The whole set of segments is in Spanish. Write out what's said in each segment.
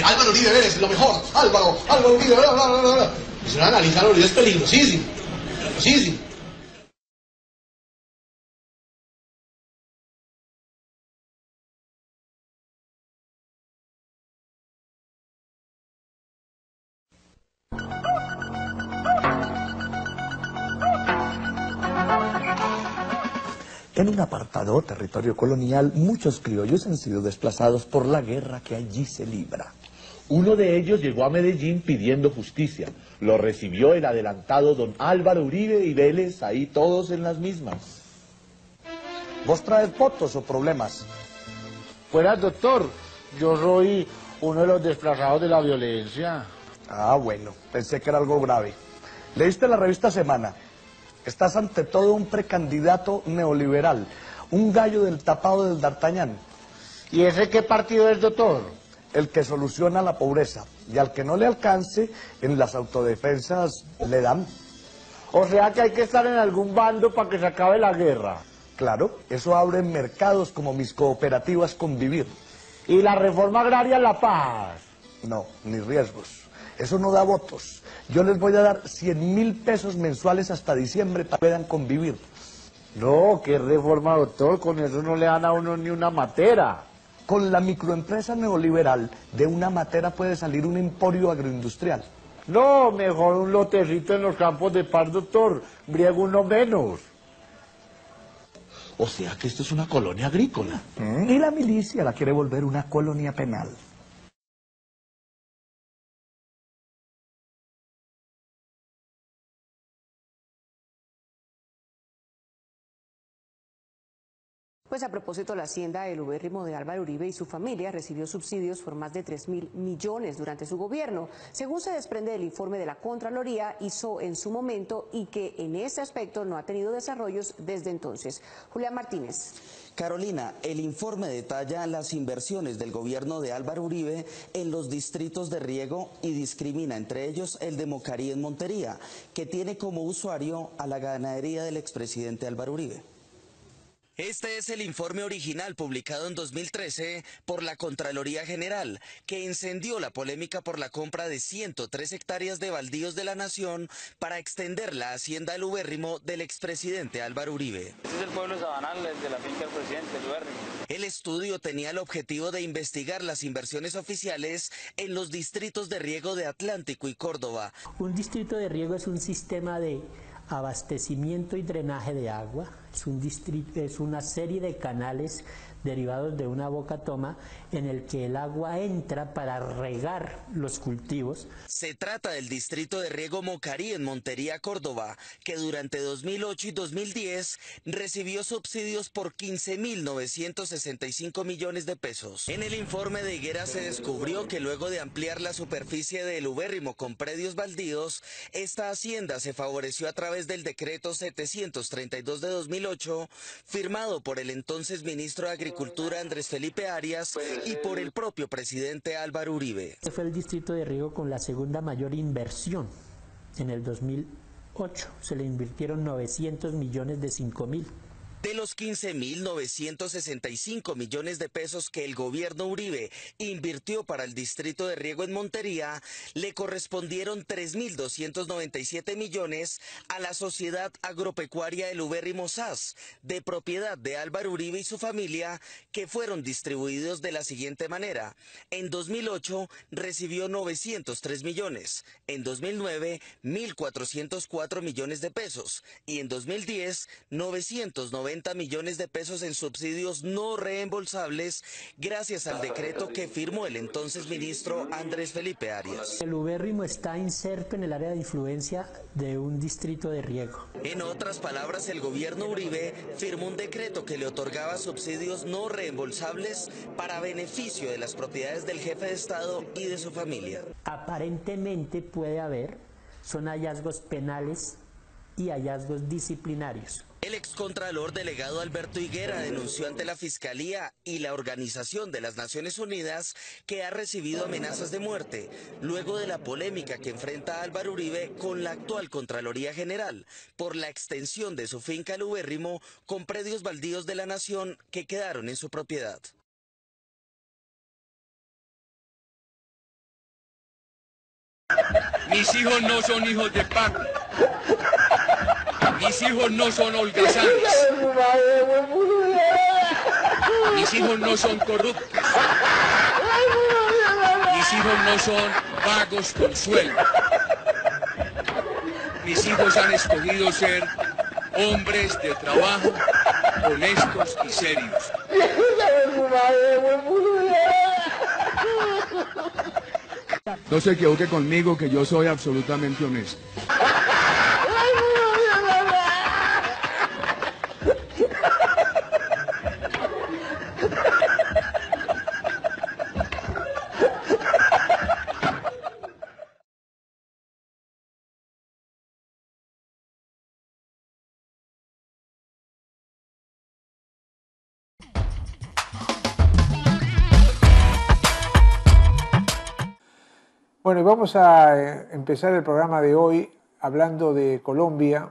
Álvaro Uribe Vélez, lo mejor. Álvaro Uribe, bla, bla, bla, bla. Y se lo analizan, Uribe es peligrosísimo. Peligrosísimo. En un apartado territorio colonial, muchos criollos han sido desplazados por la guerra que allí se libra. Uno de ellos llegó a Medellín pidiendo justicia. Lo recibió el adelantado don Álvaro Uribe y Vélez, ahí todos en las mismas. ¿Vos traes fotos o problemas? Fuera, doctor, yo soy uno de los desplazados de la violencia. Ah, bueno, pensé que era algo grave. ¿Leíste la revista Semana? Estás ante todo un precandidato neoliberal, un gallo del tapado del D'Artagnan. ¿Y ese qué partido es, doctor? El que soluciona la pobreza, y al que no le alcance, en las autodefensas le dan. O sea que hay que estar en algún bando para que se acabe la guerra. Claro, eso abre mercados como mis cooperativas Convivir. ¿Y la reforma agraria la paz? No, ni riesgos. Eso no da votos. Yo les voy a dar 100.000 pesos mensuales hasta diciembre para que puedan convivir. No, qué reforma, doctor, con eso no le dan a uno ni una matera. Con la microempresa neoliberal, de una matera puede salir un emporio agroindustrial. No, mejor un lotecito en los campos de paz, doctor, briego uno menos. O sea que esto es una colonia agrícola. Y la milicia la quiere volver una colonia penal. Pues a propósito, la hacienda del ubérrimo de Álvaro Uribe y su familia recibió subsidios por más de 3.000 millones durante su gobierno, según se desprende del informe de la Contraloría hizo en su momento y que en ese aspecto no ha tenido desarrollos desde entonces. Julián Martínez. Carolina, el informe detalla las inversiones del gobierno de Álvaro Uribe en los distritos de riego y discrimina entre ellos el de Mocarí en Montería, que tiene como usuario a la ganadería del expresidente Álvaro Uribe. Este es el informe original publicado en 2013 por la Contraloría General, que encendió la polémica por la compra de 103 hectáreas de baldíos de la Nación para extender la hacienda al ubérrimo del expresidente Álvaro Uribe. Este es el pueblo sabanal de la finca del presidente, el ubérrimo. El estudio tenía el objetivo de investigar las inversiones oficiales en los distritos de riego de Atlántico y Córdoba. Un distrito de riego es un sistema de abastecimiento y drenaje de agua, es una serie de canales derivados de una boca toma en el que el agua entra para regar los cultivos. Se trata del distrito de riego Mocarí en Montería, Córdoba, que durante 2008 y 2010 recibió subsidios por 15.965 millones de pesos. En el informe de Higuera se descubrió que luego de ampliar la superficie del ubérrimo con predios baldíos, esta hacienda se favoreció a través del decreto 732 de 2008, firmado por el entonces ministro de Agricultura Andrés Felipe Arias y por el propio presidente Álvaro Uribe. Este fue el distrito de riego con la segunda mayor inversión en el 2008. Se le invirtieron 900 millones de 5.000. De los 15.965 millones de pesos que el gobierno Uribe invirtió para el distrito de riego en Montería, le correspondieron 3.297 millones a la Sociedad Agropecuaria del Ubérrimo SAS, de propiedad de Álvaro Uribe y su familia, que fueron distribuidos de la siguiente manera. En 2008 recibió 903 millones, en 2009 1.404 millones de pesos y en 2010 990 millones de pesos en subsidios no reembolsables gracias al decreto que firmó el entonces ministro Andrés Felipe Arias. El ubérrimo está inserto en el área de influencia de un distrito de riego. En otras palabras, el gobierno Uribe firmó un decreto que le otorgaba subsidios no reembolsables para beneficio de las propiedades del jefe de Estado y de su familia. Aparentemente puede haber, son hallazgos penales y hallazgos disciplinarios. El excontralor delegado Alberto Higuera denunció ante la Fiscalía y la Organización de las Naciones Unidas que ha recibido amenazas de muerte luego de la polémica que enfrenta Álvaro Uribe con la actual Contraloría General por la extensión de su finca al ubérrimo con predios baldíos de la Nación que quedaron en su propiedad. Mis hijos no son hijos de Paco. Mis hijos no son holgazanes. Mis hijos no son corruptos. Mis hijos no son vagos con sueldo. Mis hijos han escogido ser hombres de trabajo, honestos y serios. No se equivoque conmigo, que yo soy absolutamente honesto. Bueno, y vamos a empezar el programa de hoy hablando de Colombia,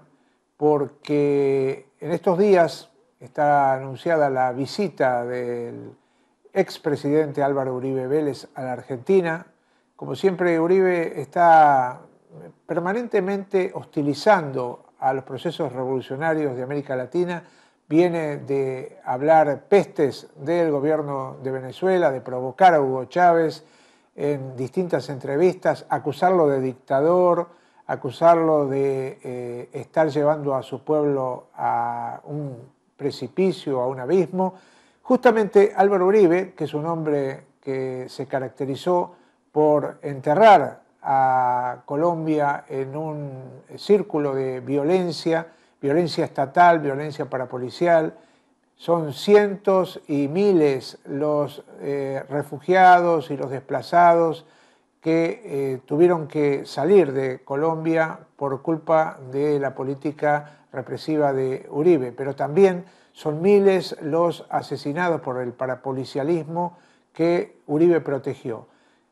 porque en estos días está anunciada la visita del expresidente Álvaro Uribe Vélez a la Argentina. Como siempre, Uribe está permanentemente hostilizando a los procesos revolucionarios de América Latina, viene de hablar pestes del gobierno de Venezuela, de provocar a Hugo Chávez en distintas entrevistas, acusarlo de dictador, acusarlo de estar llevando a su pueblo a un precipicio, a un abismo. Justamente Álvaro Uribe, que es un hombre que se caracterizó por enterrar a Colombia en un círculo de violencia, violencia estatal, violencia parapolicial. Son cientos y miles los refugiados y los desplazados que tuvieron que salir de Colombia por culpa de la política represiva de Uribe, pero también son miles los asesinados por el parapolicialismo que Uribe protegió.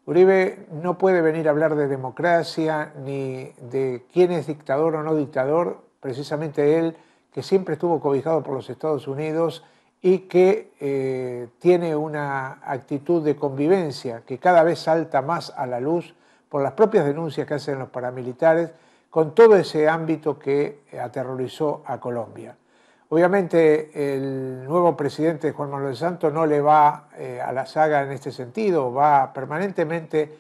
Uribe no puede venir a hablar de democracia ni de quién es dictador o no dictador, precisamente él, que siempre estuvo cobijado por los Estados Unidos y que tiene una actitud de convivencia que cada vez salta más a la luz por las propias denuncias que hacen los paramilitares con todo ese ámbito que aterrorizó a Colombia. Obviamente el nuevo presidente Juan Manuel Santos no le va a la saga en este sentido, va permanentemente,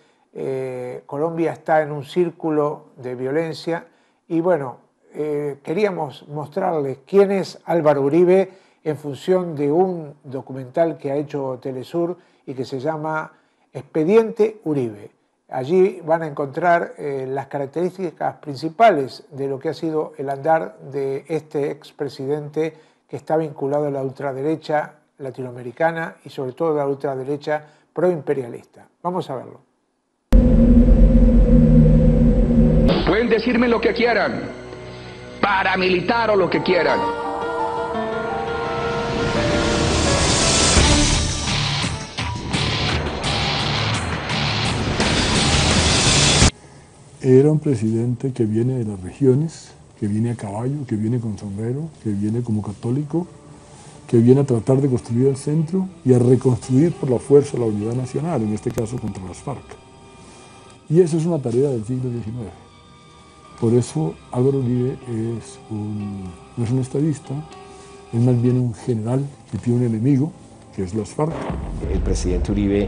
Colombia está en un círculo de violencia y bueno, queríamos mostrarles quién es Álvaro Uribe en función de un documental que ha hecho Telesur y que se llama Expediente Uribe. Allí van a encontrar las características principales de lo que ha sido el andar de este expresidente que está vinculado a la ultraderecha latinoamericana y sobre todo a la ultraderecha proimperialista. Vamos a verlo. Pueden decirme lo que quieran, paramilitar o lo que quieran. Era un presidente que viene de las regiones, que viene a caballo, que viene con sombrero, que viene como católico, que viene a tratar de construir el centro y a reconstruir por la fuerza la unidad nacional, en este caso contra las FARC. Y eso es una tarea del siglo XIX. Por eso Álvaro Uribe no es un estadista, es más bien un general que tiene un enemigo, que es las FARC. El presidente Uribe,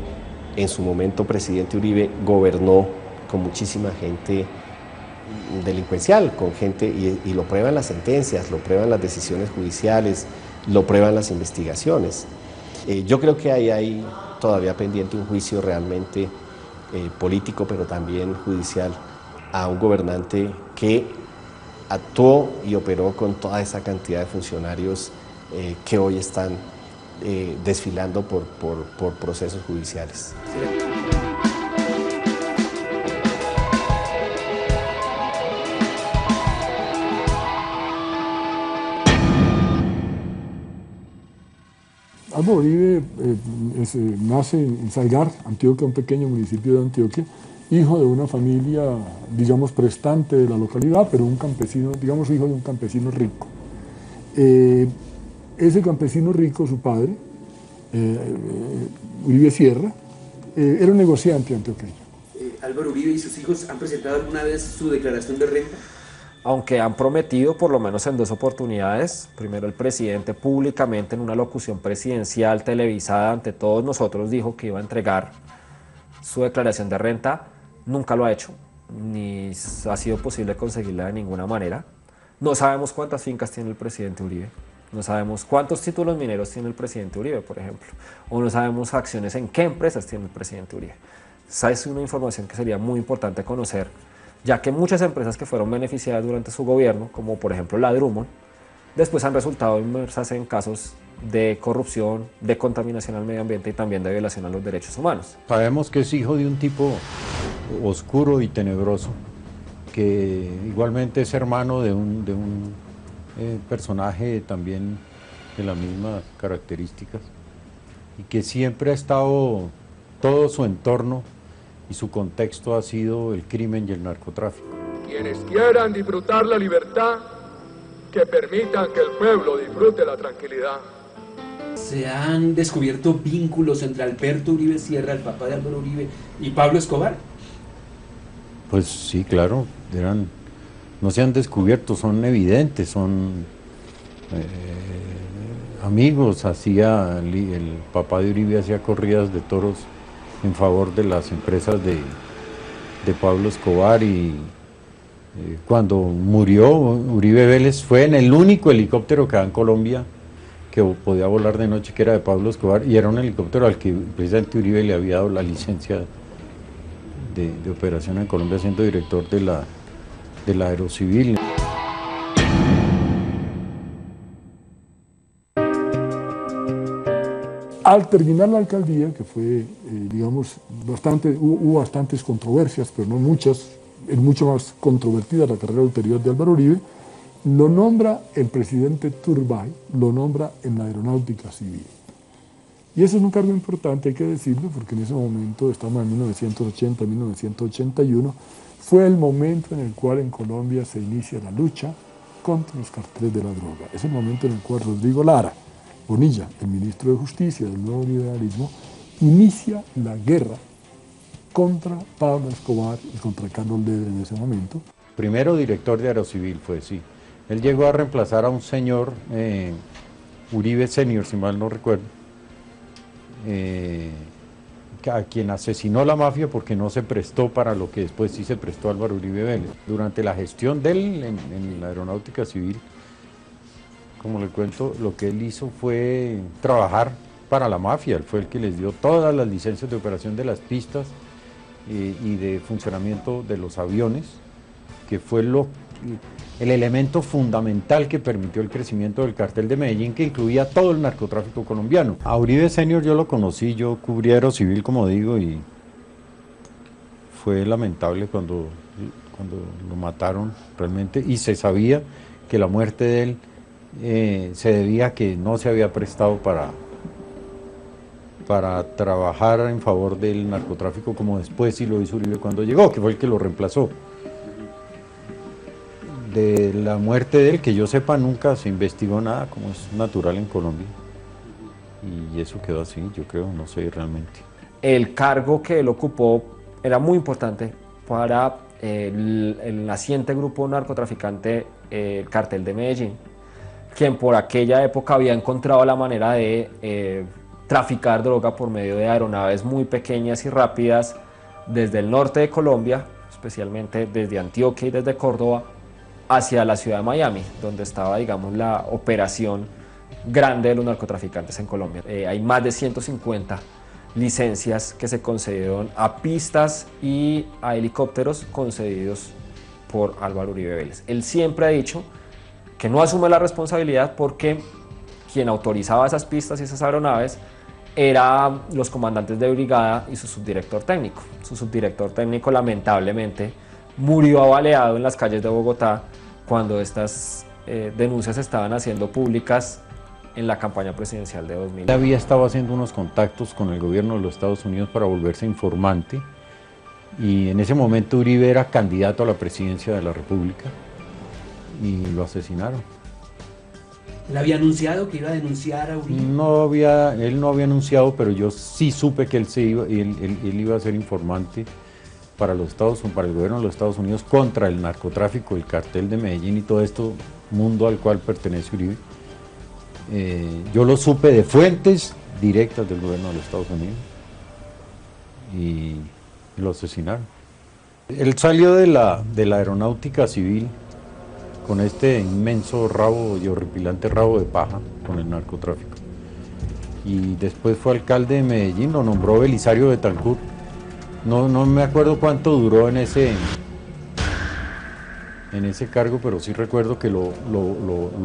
en su momento presidente Uribe, gobernó con muchísima gente delincuencial, con gente, y lo prueban las sentencias, lo prueban las decisiones judiciales, lo prueban las investigaciones. Yo creo que hay todavía pendiente un juicio realmente político, pero también judicial, a un gobernante que actuó y operó con toda esa cantidad de funcionarios que hoy están desfilando por procesos judiciales. Álvaro Uribe nace en Salgar, Antioquia, un pequeño municipio de Antioquia, hijo de una familia, digamos, prestante de la localidad, pero un campesino, digamos, hijo de un campesino rico. Ese campesino rico, su padre, Uribe Sierra, era un negociante antioqueño. Álvaro Uribe y sus hijos han presentado alguna vez su declaración de renta? Aunque han prometido, por lo menos en 2 oportunidades, primero el presidente públicamente en una locución presidencial televisada ante todos nosotros dijo que iba a entregar su declaración de renta, nunca lo ha hecho, ni ha sido posible conseguirla de ninguna manera. No sabemos cuántas fincas tiene el presidente Uribe, no sabemos cuántos títulos mineros tiene el presidente Uribe, por ejemplo, o no sabemos acciones en qué empresas tiene el presidente Uribe. Esa es una información que sería muy importante conocer, ya que muchas empresas que fueron beneficiadas durante su gobierno, como por ejemplo la Drummond, después han resultado inmersas en casos de corrupción, de contaminación al medio ambiente y también de violación a los derechos humanos. Sabemos que es hijo de un tipo oscuro y tenebroso, que igualmente es hermano de un personaje también de las mismas características, y que siempre ha estado, todo su entorno y su contexto ha sido el crimen y el narcotráfico. Quienes quieran disfrutar la libertad, que permitan que el pueblo disfrute la tranquilidad. ¿Se han descubierto vínculos entre Alberto Uribe Sierra, el papá de Álvaro Uribe, y Pablo Escobar? Pues sí, claro, no se han descubierto, son evidentes, son amigos. El papá de Uribe hacía corridas de toros en favor de las empresas de Pablo Escobar, y cuando murió Uribe Vélez fue en el único helicóptero que había en Colombia que podía volar de noche, que era de Pablo Escobar, y era un helicóptero al que precisamente Uribe le había dado la licencia de operación en Colombia, siendo director de la Aerocivil. Al terminar la alcaldía, que fue, digamos, hubo bastantes controversias, pero no muchas, es mucho más controvertida la carrera ulterior de Álvaro Uribe, lo nombra el presidente Turbay, lo nombra en la Aeronáutica Civil. Y eso es un cargo importante, hay que decirlo, porque en ese momento, estamos en 1980, 1981, fue el momento en el cual en Colombia se inicia la lucha contra los carteles de la droga. Es el momento en el cual Rodrigo Lara Bonilla, el ministro de Justicia del nuevo liberalismo, inicia la guerra contra Pablo Escobar y contra Carlos Leder en ese momento. Primero director de Aerocivil fue, sí. Él llegó a reemplazar a un señor, Uribe Senior, si mal no recuerdo, a quien asesinó la mafia porque no se prestó para lo que después sí se prestó Álvaro Uribe Vélez. Durante la gestión de él en la Aeronáutica Civil, como le cuento, lo que él hizo fue trabajar para la mafia. Él fue el que les dio todas las licencias de operación de las pistas y de funcionamiento de los aviones, que fue el elemento fundamental que permitió el crecimiento del cartel de Medellín, que incluía todo el narcotráfico colombiano. A Uribe Senior yo lo conocí, yo cubrí Aerocivil, como digo, y fue lamentable cuando lo mataron realmente, y se sabía que la muerte de él se debía a que no se había prestado para trabajar en favor del narcotráfico, como después sí lo hizo Uribe cuando llegó, que fue el que lo reemplazó. De la muerte de él, que yo sepa, nunca se investigó nada, como es natural en Colombia, y eso quedó así, yo creo, no sé realmente. El cargo que él ocupó era muy importante para el naciente grupo narcotraficante, el Cartel de Medellín, quien por aquella época había encontrado la manera de traficar droga por medio de aeronaves muy pequeñas y rápidas desde el norte de Colombia, especialmente desde Antioquia y desde Córdoba, hacia la ciudad de Miami, donde estaba, digamos, la operación grande de los narcotraficantes en Colombia. Hay más de 150 licencias que se concedieron a pistas y a helicópteros concedidos por Álvaro Uribe Vélez. Él siempre ha dicho que no asume la responsabilidad porque quien autorizaba esas pistas y esas aeronaves eran los comandantes de brigada y su subdirector técnico. Su subdirector técnico lamentablemente murió abaleado en las calles de Bogotá cuando estas denuncias estaban haciendo públicas en la campaña presidencial de 2000. Él había estado haciendo unos contactos con el gobierno de los Estados Unidos para volverse informante, y en ese momento Uribe era candidato a la presidencia de la República y lo asesinaron. ¿Le había anunciado que iba a denunciar a Uribe? Él no había anunciado, pero yo sí supe que él iba a ser informante para el gobierno de los Estados Unidos contra el narcotráfico, el cartel de Medellín y todo esto, mundo al cual pertenece Uribe. Yo lo supe de fuentes directas del gobierno de los Estados Unidos y lo asesinaron. Él salió de la aeronáutica civil con este inmenso rabo y horripilante rabo de paja con el narcotráfico. Y después fue alcalde de Medellín, lo nombró Belisario Betancur. No me acuerdo cuánto duró en ese cargo, pero sí recuerdo que lo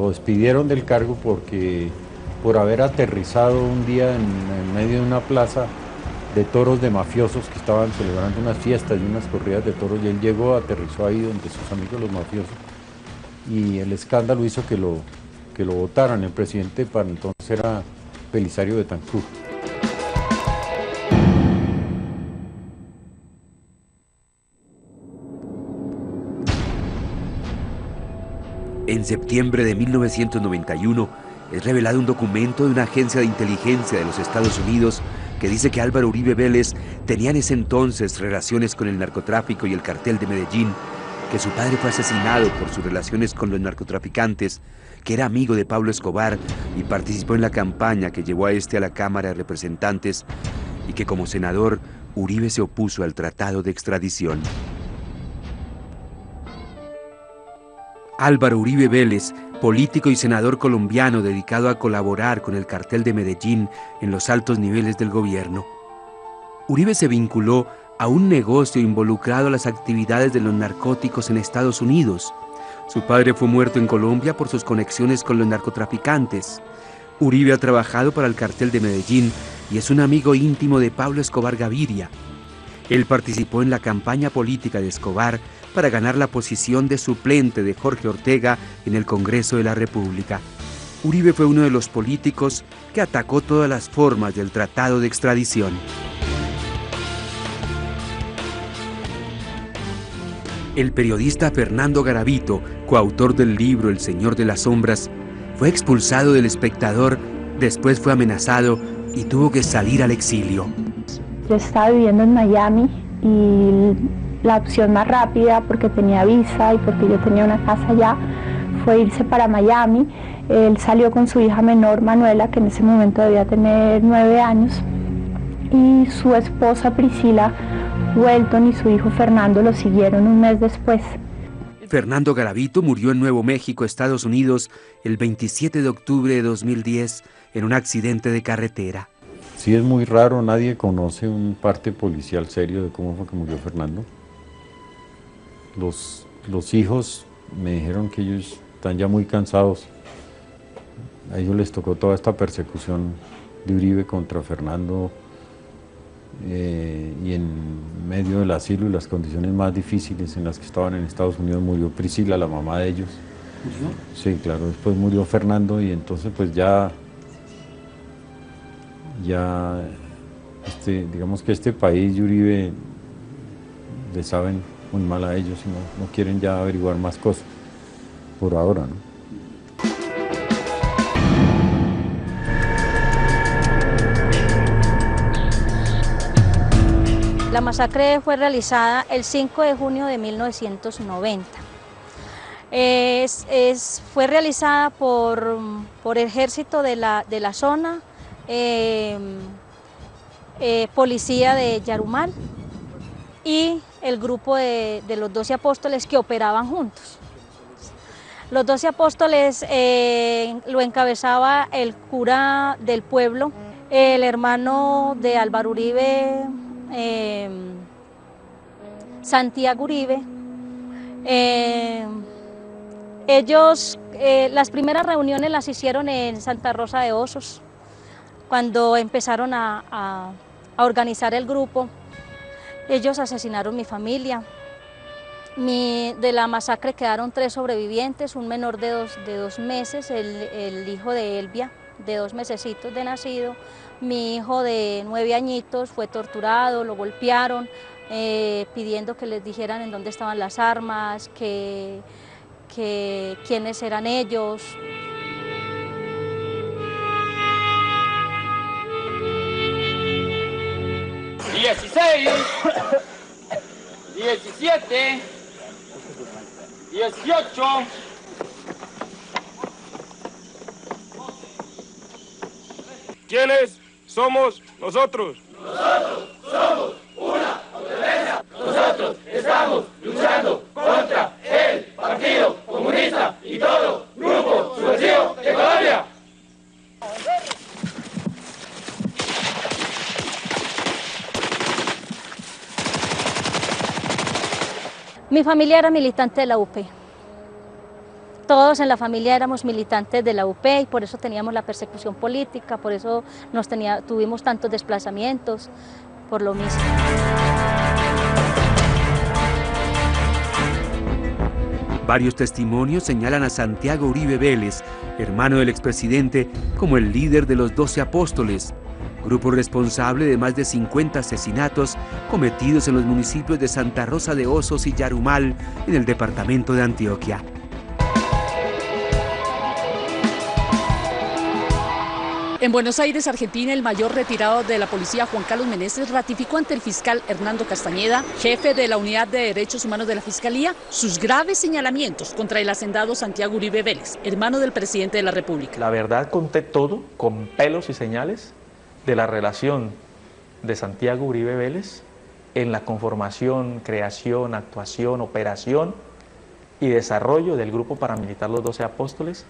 despidieron del cargo por haber aterrizado un día en medio de una plaza de toros de mafiosos que estaban celebrando unas fiestas y unas corridas de toros, y él llegó, aterrizó ahí donde sus amigos los mafiosos, y el escándalo hizo que lo votaran. El presidente para entonces era Belisario Betancur. En septiembre de 1991 es revelado un documento de una agencia de inteligencia de los Estados Unidos que dice que Álvaro Uribe Vélez tenía en ese entonces relaciones con el narcotráfico y el cartel de Medellín, que su padre fue asesinado por sus relaciones con los narcotraficantes, que era amigo de Pablo Escobar y participó en la campaña que llevó a este a la Cámara de Representantes, y que como senador Uribe se opuso al tratado de extradición. Álvaro Uribe Vélez, político y senador colombiano dedicado a colaborar con el cartel de Medellín en los altos niveles del gobierno. Uribe se vinculó a un negocio involucrado a las actividades de los narcóticos en Estados Unidos. Su padre fue muerto en Colombia por sus conexiones con los narcotraficantes. Uribe ha trabajado para el cartel de Medellín y es un amigo íntimo de Pablo Escobar Gaviria. Él participó en la campaña política de Escobar para ganar la posición de suplente de Jorge Ortega en el Congreso de la República. Uribe fue uno de los políticos que atacó todas las formas del tratado de extradición. El periodista Fernando Garavito, coautor del libro El Señor de las Sombras, fue expulsado del Espectador, después fue amenazado y tuvo que salir al exilio. Yo estaba viviendo en Miami y la opción más rápida, porque tenía visa y porque yo tenía una casa allá, fue irse para Miami. Él salió con su hija menor, Manuela, que en ese momento debía tener 9 años, y su esposa Priscila Welton y su hijo Fernando lo siguieron un mes después. Fernando Garavito murió en Nuevo México, Estados Unidos, el 27 de octubre de 2010 en un accidente de carretera. Sí, es muy raro, nadie conoce un parte policial serio de cómo fue que murió Fernando. Los hijos me dijeron que ellos están ya muy cansados. A ellos les tocó toda esta persecución de Uribe contra Fernando, y en medio del asilo y las condiciones más difíciles en las que estaban en Estados Unidos murió Priscila, la mamá de ellos. ¿Murió? Sí, claro, después murió Fernando, y entonces pues ya digamos que este país y Uribe le saben muy mal a ellos y no quieren ya averiguar más cosas por ahora, ¿no? La masacre fue realizada el 5 de junio de 1990. Fue realizada por ejército de la zona, policía de Yarumal y el grupo de los 12 apóstoles que operaban juntos. Los 12 apóstoles lo encabezaba el cura del pueblo, el hermano de Álvaro Uribe, Santiago Uribe. Ellos, las primeras reuniones las hicieron en Santa Rosa de Osos, cuando empezaron a organizar el grupo. Ellos asesinaron mi familia. De la masacre quedaron 3 sobrevivientes, un menor de dos meses, el hijo de Elvia, de 2 mesecitos de nacido. Mi hijo de 9 añitos fue torturado, lo golpearon, pidiendo que les dijeran en dónde estaban las armas, quiénes eran ellos. 17, 18. ¿Quiénes somos nosotros? Nosotros somos una autodefensa. Nosotros estamos luchando contra el Partido Comunista y todo grupo subversivo de Colombia. Mi familia era militante de la UP. Todos en la familia éramos militantes de la UP y por eso teníamos la persecución política, por eso tuvimos tantos desplazamientos, por lo mismo. Varios testimonios señalan a Santiago Uribe Vélez, hermano del expresidente, como el líder de los 12 apóstoles, grupo responsable de más de 50 asesinatos cometidos en los municipios de Santa Rosa de Osos y Yarumal, en el departamento de Antioquia. En Buenos Aires, Argentina, el mayor retirado de la policía, Juan Carlos Meneses, ratificó ante el fiscal Hernando Castañeda, jefe de la Unidad de Derechos Humanos de la Fiscalía, sus graves señalamientos contra el hacendado Santiago Uribe Vélez, hermano del presidente de la República. La verdad, conté todo, con pelos y señales, de la relación de Santiago Uribe Vélez en la conformación, creación, actuación, operación y desarrollo del grupo paramilitar Los 12 Apóstoles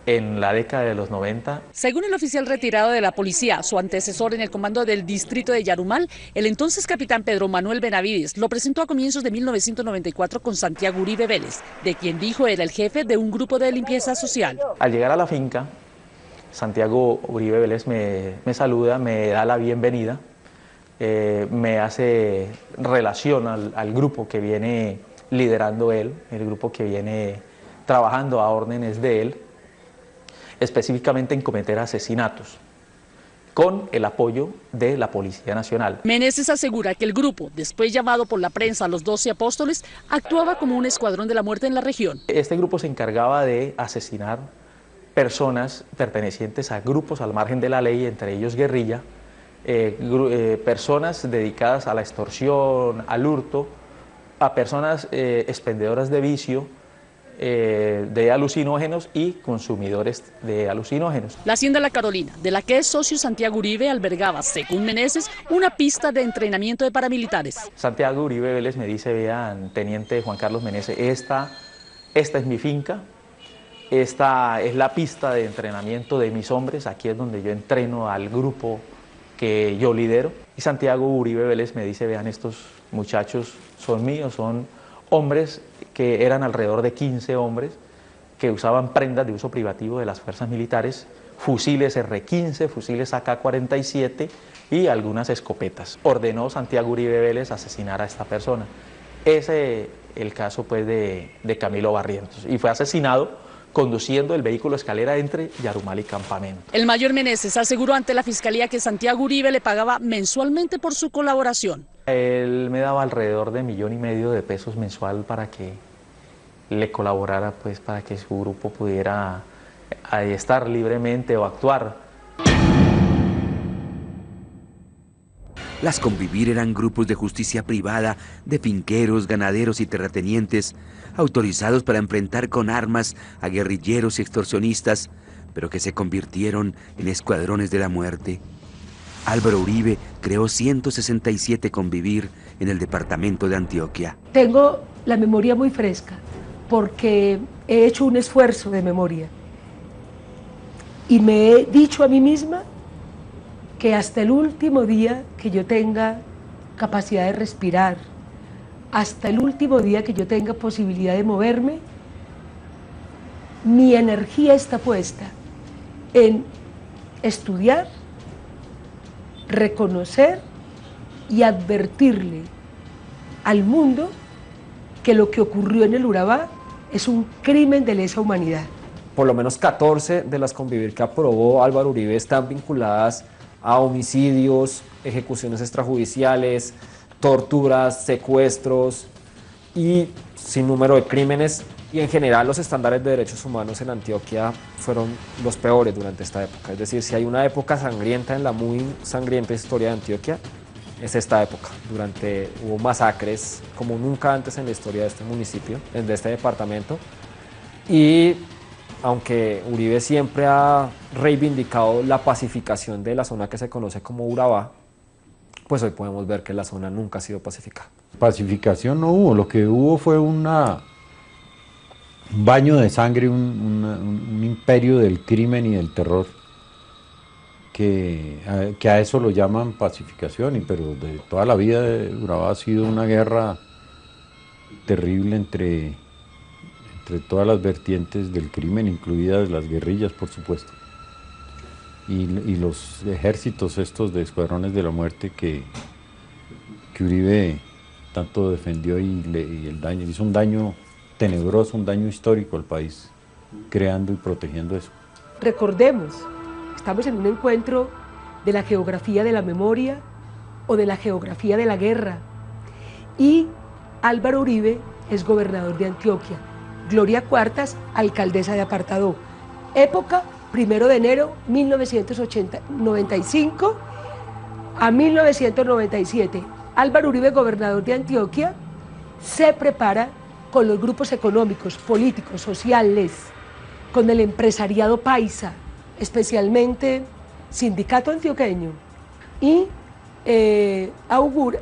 en la década de los 90. Según el oficial retirado de la policía, su antecesor en el comando del distrito de Yarumal, el entonces capitán Pedro Manuel Benavides, lo presentó a comienzos de 1994 con Santiago Uribe Vélez, de quien dijo era el jefe de un grupo de limpieza social. Al llegar a la finca, Santiago Uribe Vélez me saluda, me da la bienvenida, me hace relación al grupo que viene liderando él, el grupo que viene trabajando a órdenes de él, específicamente en cometer asesinatos, con el apoyo de la Policía Nacional. Meneses asegura que el grupo, después llamado por la prensa Los 12 Apóstoles, actuaba como un escuadrón de la muerte en la región. Este grupo se encargaba de asesinar personas pertenecientes a grupos al margen de la ley, entre ellos guerrilla, personas dedicadas a la extorsión, al hurto, a personas expendedoras de vicio, de alucinógenos y consumidores de alucinógenos. La Hacienda La Carolina, de la que es socio Santiago Uribe, albergaba, según Meneses, una pista de entrenamiento de paramilitares. Santiago Uribe Vélez me dice, vean, teniente Juan Carlos Meneses, esta es mi finca, esta es la pista de entrenamiento de mis hombres, aquí es donde yo entreno al grupo que yo lidero. Y Santiago Uribe Vélez me dice, vean, estos muchachos son míos, son hombres que eran alrededor de 15 hombres que usaban prendas de uso privativo de las fuerzas militares, fusiles R-15, fusiles AK-47 y algunas escopetas. Ordenó Santiago Uribe Vélez asesinar a esta persona. Ese es el caso pues de Camilo Barrientos, y fue asesinado conduciendo el vehículo escalera entre Yarumal y Campamento. El mayor Meneses aseguró ante la Fiscalía que Santiago Uribe le pagaba mensualmente por su colaboración. Él me daba alrededor de $1,5 millones de pesos mensual para que le colaborara, pues para que su grupo pudiera estar libremente o actuar. Las Convivir eran grupos de justicia privada de finqueros, ganaderos y terratenientes, autorizados para enfrentar con armas a guerrilleros y extorsionistas, pero que se convirtieron en escuadrones de la muerte. Álvaro Uribe creó 167 Convivir en el departamento de Antioquia. Tengo la memoria muy fresca porque he hecho un esfuerzo de memoria y me he dicho a mí misma que hasta el último día que yo tenga capacidad de respirar, hasta el último día que yo tenga posibilidad de moverme, mi energía está puesta en estudiar, reconocer y advertirle al mundo que lo que ocurrió en el Urabá es un crimen de lesa humanidad. Por lo menos 14 de las Convivir que aprobó Álvaro Uribe están vinculadas a homicidios, ejecuciones extrajudiciales, torturas, secuestros y sin número de crímenes. Y en general los estándares de derechos humanos en Antioquia fueron los peores durante esta época. Es decir, si hay una época sangrienta en la muy sangrienta historia de Antioquia, es esta época. Hubo masacres como nunca antes en la historia de este municipio, de este departamento, y aunque Uribe siempre ha reivindicado la pacificación de la zona que se conoce como Urabá, pues hoy podemos ver que la zona nunca ha sido pacificada. Pacificación no hubo, lo que hubo fue un baño de sangre, un imperio del crimen y del terror, que a eso lo llaman pacificación, pero de toda la vida Urabá ha sido una guerra terrible entre todas las vertientes del crimen, incluidas las guerrillas, por supuesto, y los ejércitos estos de escuadrones de la muerte que Uribe tanto defendió y el daño, hizo un daño tenebroso, un daño histórico al país, creando y protegiendo eso. Recordemos, estamos en un encuentro de la geografía de la memoria o de la geografía de la guerra, y Álvaro Uribe es gobernador de Antioquia, Gloria Cuartas, alcaldesa de Apartadó. Época 1 de enero 1995 a 1997. Álvaro Uribe, gobernador de Antioquia, se prepara con los grupos económicos, políticos, sociales, con el empresariado paisa, especialmente Sindicato Antioqueño, y Augura,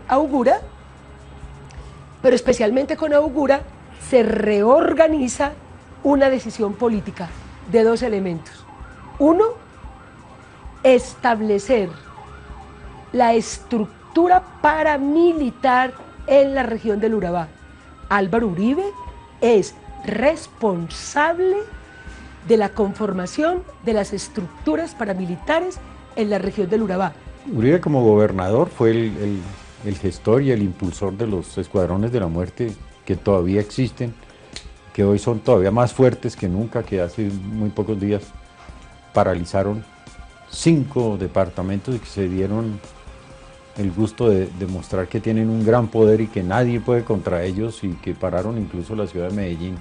pero especialmente con Augura, se reorganiza una decisión política de dos elementos. Uno, establecer la estructura paramilitar en la región del Urabá. Álvaro Uribe es responsable de la conformación de las estructuras paramilitares en la región del Urabá. Uribe como gobernador fue el gestor y el impulsor de los escuadrones de la muerte que todavía existen, que hoy son todavía más fuertes que nunca, que hace muy pocos días paralizaron 5 departamentos y que se dieron el gusto de demostrar que tienen un gran poder y que nadie puede contra ellos, y que pararon incluso la ciudad de Medellín,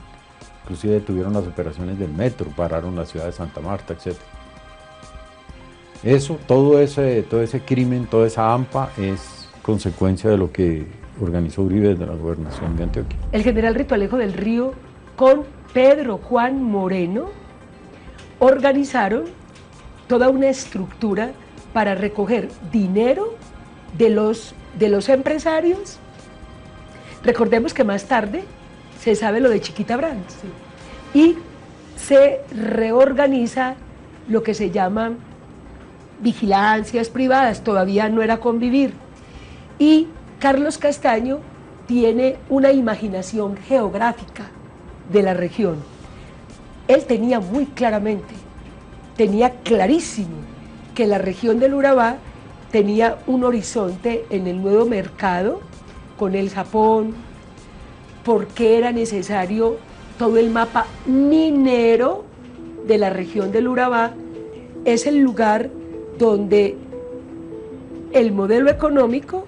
inclusive detuvieron las operaciones del metro, pararon la ciudad de Santa Marta, etc. Eso, todo ese crimen, toda esa AMPA es consecuencia de lo que organizó Uribe desde la gobernación de Antioquia. El general Ritualejo del Río con Pedro Juan Moreno organizaron toda una estructura para recoger dinero de los empresarios. Recordemos que más tarde se sabe lo de Chiquita Brands, y se reorganiza lo que se llaman vigilancias privadas, todavía no era convivir, y Carlos Castaño tiene una imaginación geográfica de la región. Él tenía muy claramente, tenía clarísimo que la región del Urabá tenía un horizonte en el nuevo mercado con el Japón, porque era necesario todo el mapa minero de la región del Urabá. Es el lugar donde el modelo económico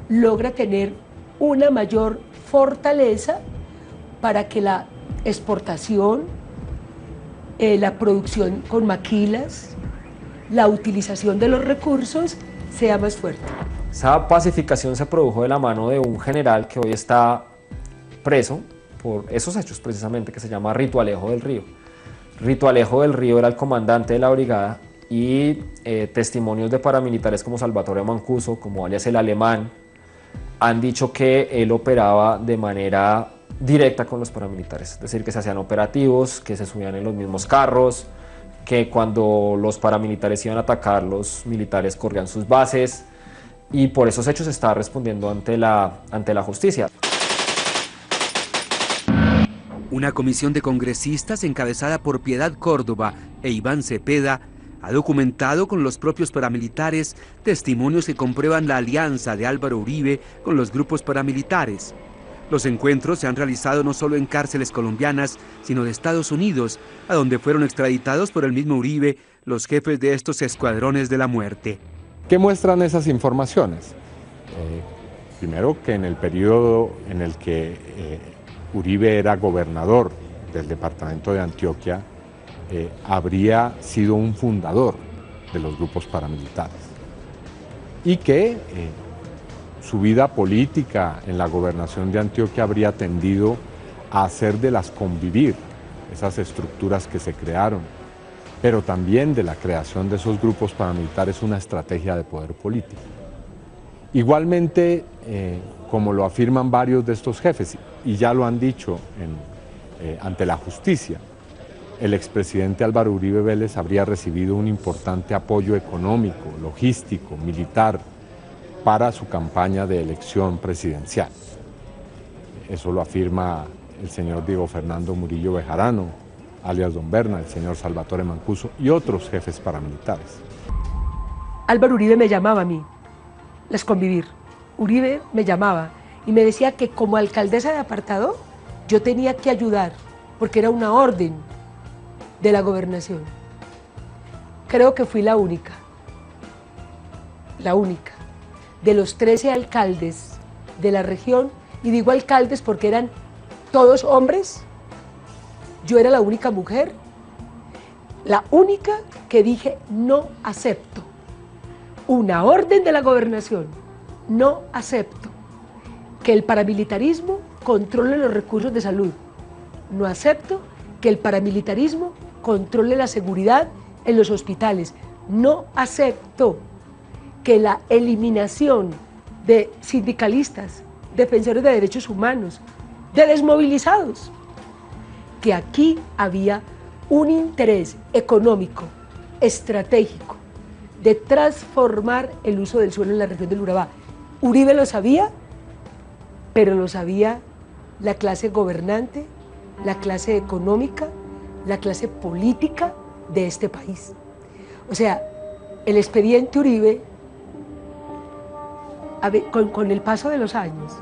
logra tener una mayor fortaleza para que la exportación, la producción con maquilas, la utilización de los recursos sea más fuerte. Esa pacificación se produjo de la mano de un general que hoy está preso por esos hechos precisamente, que se llama Ritualejo del Río. Ritualejo del Río era el comandante de la brigada, y testimonios de paramilitares como Salvatore Mancuso, como alias el Alemán, han dicho que él operaba de manera directa con los paramilitares, es decir, que se hacían operativos, que se subían en los mismos carros, que cuando los paramilitares iban a atacar, los militares corrían sus bases, y por esos hechos se está respondiendo ante la justicia. Una comisión de congresistas encabezada por Piedad Córdoba e Iván Cepeda ha documentado con los propios paramilitares testimonios que comprueban la alianza de Álvaro Uribe con los grupos paramilitares. Los encuentros se han realizado no solo en cárceles colombianas, sino de Estados Unidos, a donde fueron extraditados por el mismo Uribe los jefes de estos escuadrones de la muerte. ¿Qué muestran esas informaciones? Primero, que en el periodo en el que Uribe era gobernador del departamento de Antioquia, habría sido un fundador de los grupos paramilitares, y que su vida política en la gobernación de Antioquia habría tendido a hacer de las convivir, esas estructuras que se crearon, pero también de la creación de esos grupos paramilitares una estrategia de poder político. Igualmente, como lo afirman varios de estos jefes, y ya lo han dicho ante la justicia, el expresidente Álvaro Uribe Vélez habría recibido un importante apoyo económico, logístico, militar, para su campaña de elección presidencial. Eso lo afirma el señor Diego Fernando Murillo Bejarano, alias Don Berna, el señor Salvatore Mancuso y otros jefes paramilitares. Álvaro Uribe me llamaba a mí, las convivir. Uribe me llamaba y me decía que como alcaldesa de apartado yo tenía que ayudar, porque era una orden de la gobernación. Creo que fui la única, de los 13 alcaldes de la región, y digo alcaldes porque eran todos hombres, yo era la única mujer, la única que dije no acepto una orden de la gobernación, no acepto que el paramilitarismo controle los recursos de salud, no acepto que el paramilitarismo controle la seguridad en los hospitales, no acepto que la eliminación de sindicalistas, defensores de derechos humanos, de desmovilizados, que aquí había un interés económico, estratégico, de transformar el uso del suelo en la región del Urabá. Uribe lo sabía, pero lo sabía la clase gobernante, la clase económica, la clase política de este país. O sea, el expediente Uribe, con el paso de los años,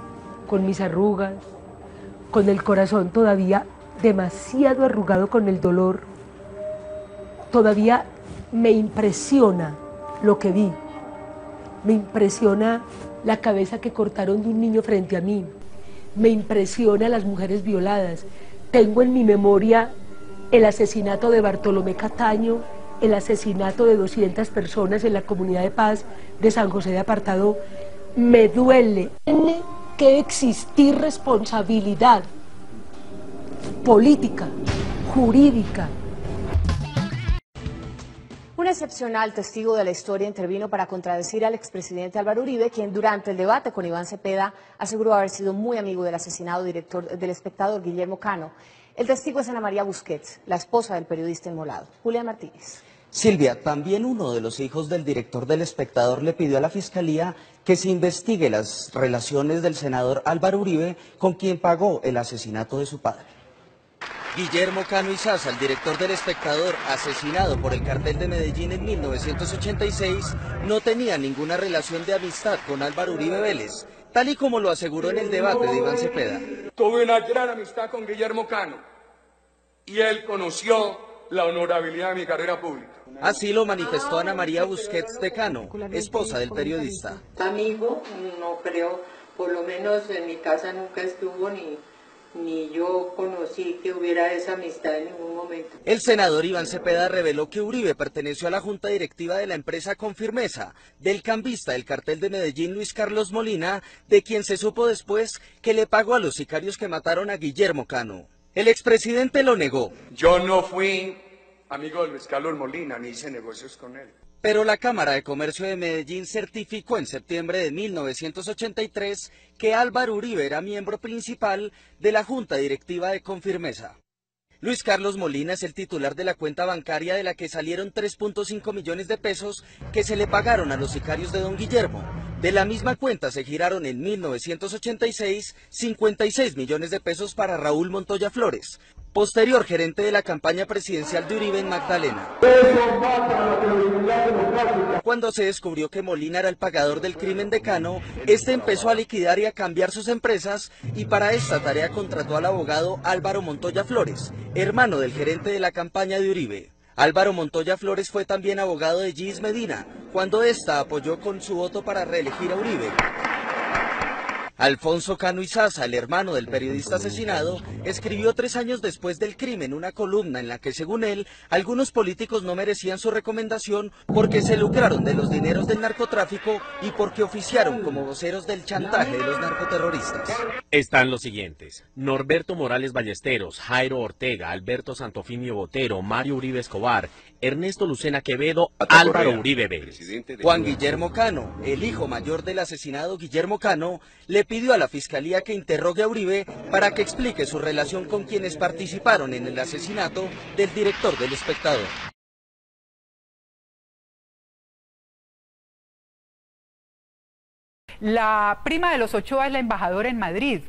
con mis arrugas, con el corazón todavía demasiado arrugado con el dolor, todavía me impresiona lo que vi, me impresiona la cabeza que cortaron de un niño frente a mí, me impresiona las mujeres violadas. Tengo en mi memoria el asesinato de Bartolomé Cataño, el asesinato de 200 personas en la comunidad de paz de San José de Apartado. Me duele. Tiene que existir responsabilidad política, jurídica. Un excepcional testigo de la historia intervino para contradecir al expresidente Álvaro Uribe, quien durante el debate con Iván Cepeda aseguró haber sido muy amigo del asesinado director del Espectador, Guillermo Cano. El testigo es Ana María Busquets, la esposa del periodista inmolado. Julián Martínez. Silvia, también uno de los hijos del director del Espectador le pidió a la Fiscalía que se investigue las relaciones del senador Álvaro Uribe con quien pagó el asesinato de su padre. Guillermo Cano Izaza, el director del Espectador, asesinado por el cartel de Medellín en 1986, no tenía ninguna relación de amistad con Álvaro Uribe Vélez, tal y como lo aseguró en el debate de Iván Cepeda. Tuve una gran amistad con Guillermo Cano y él conoció la honorabilidad de mi carrera pública. Así lo manifestó Ana María Busquets de Cano, esposa del periodista. Amigo, no creo, por lo menos en mi casa nunca estuvo ni yo conocí que hubiera esa amistad en ningún momento. El senador Iván Cepeda reveló que Uribe perteneció a la junta directiva de la empresa Confirmesa, del cambista del cartel de Medellín Luis Carlos Molina, de quien se supo después que le pagó a los sicarios que mataron a Guillermo Cano. El expresidente lo negó. Yo no fui amigo de Luis Carlos Molina, ni hice negocios con él. Pero la Cámara de Comercio de Medellín certificó en septiembre de 1983 que Álvaro Uribe era miembro principal de la junta directiva de Confirmesa. Luis Carlos Molina es el titular de la cuenta bancaria de la que salieron 3.5 millones de pesos que se le pagaron a los sicarios de don Guillermo. De la misma cuenta se giraron en 1986 56 millones de pesos para Raúl Montoya Flores, posterior gerente de la campaña presidencial de Uribe en Magdalena. Cuando se descubrió que Molina era el pagador del crimen de Cano, este empezó a liquidar y a cambiar sus empresas, y para esta tarea contrató al abogado Álvaro Montoya Flores, hermano del gerente de la campaña de Uribe. Álvaro Montoya Flores fue también abogado de Gis Medina, cuando ésta apoyó con su voto para reelegir a Uribe. Alfonso Cano Izaza, el hermano del periodista asesinado, escribió 3 años después del crimen una columna en la que, según él, algunos políticos no merecían su recomendación porque se lucraron de los dineros del narcotráfico y porque oficiaron como voceros del chantaje de los narcoterroristas. Están los siguientes: Norberto Morales Ballesteros, Jairo Ortega, Alberto Santofimio Botero, Mario Uribe Escobar, Ernesto Lucena Quevedo, Álvaro Uribe Vélez. Juan Guillermo Cano, el hijo mayor del asesinado Guillermo Cano, le pidió a la Fiscalía que interrogue a Uribe para que explique su relación con quienes participaron en el asesinato del director del Espectador. La prima de los Ochoa es la embajadora en Madrid.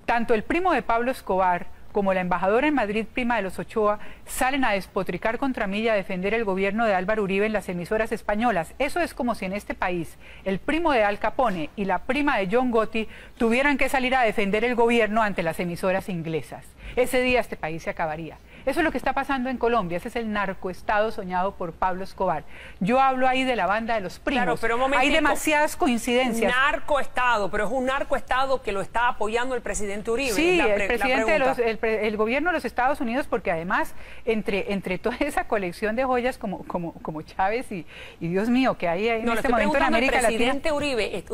Tanto el primo de Pablo Escobar como la embajadora en Madrid, prima de los Ochoa, salen a despotricar contra mí y a defender el gobierno de Álvaro Uribe en las emisoras españolas. Eso es como si en este país el primo de Al Capone y la prima de John Gotti tuvieran que salir a defender el gobierno ante las emisoras inglesas. Ese día este país se acabaría. Eso es lo que está pasando en Colombia. Ese es el narcoestado soñado por Pablo Escobar. Yo hablo ahí de la banda de los primos. Claro, pero un momentito. Hay demasiadas coincidencias. Narcoestado, pero es un narcoestado que lo está apoyando el presidente Uribe. Sí, el presidente el gobierno de los Estados Unidos, porque además entre toda esa colección de joyas como Chávez y Dios mío que hay en este momento en América Latina. El presidente Uribe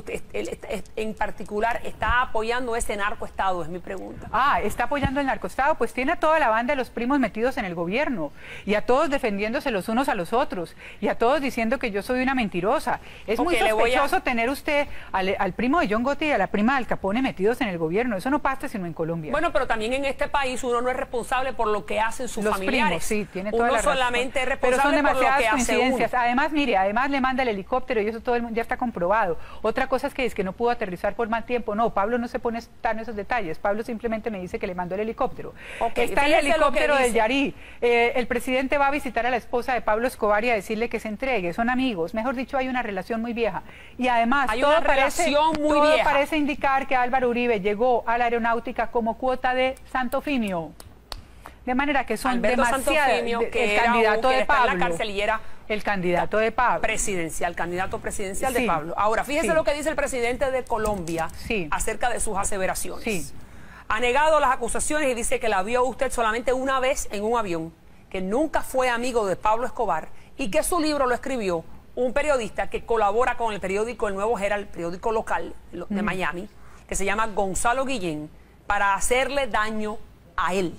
en particular está apoyando ese narcoestado, es mi pregunta. Está apoyando el narcoestado, pues tiene a toda la banda de los primos metidos en el gobierno y a todos defendiéndose los unos a los otros y a todos diciendo que yo soy una mentirosa. Es muy sospechoso tener usted al primo de John Gotti y a la prima de Al Capone metidos en el gobierno. Eso no pasa sino en Colombia. Bueno, pero también en este país uno no es responsable por lo que hacen sus familiares. Primos, sí, tiene toda uno la razón. Solamente es pero son responsable por lo demasiadas que hace coincidencias. uno. Además, mire, le manda el helicóptero y eso todo el mundo ya está comprobado. Otra cosa es que no pudo aterrizar por mal tiempo. No, Pablo no se pone tan esos detalles. Pablo simplemente me dice que le mandó el helicóptero. Está el helicóptero del Yarí. El presidente va a visitar a la esposa de Pablo Escobar y a decirle que se entregue. Son amigos. Mejor dicho, hay una relación muy vieja. Y además, hay una relación muy vieja. Todo parece indicar que Álvaro Uribe llegó a la aeronáutica como cuota de Santofimio. De manera que son demasiadas. El candidato de Pablo. En la carcelera. El candidato de Pablo. Candidato presidencial de Pablo. Ahora, fíjese lo que dice el presidente de Colombia acerca de sus aseveraciones. Ha negado las acusaciones y dice que la vio usted solamente una vez en un avión, que nunca fue amigo de Pablo Escobar y que su libro lo escribió un periodista que colabora con el periódico El Nuevo Herald, el periódico local de Miami, que se llama Gonzalo Guillén, para hacerle daño a él.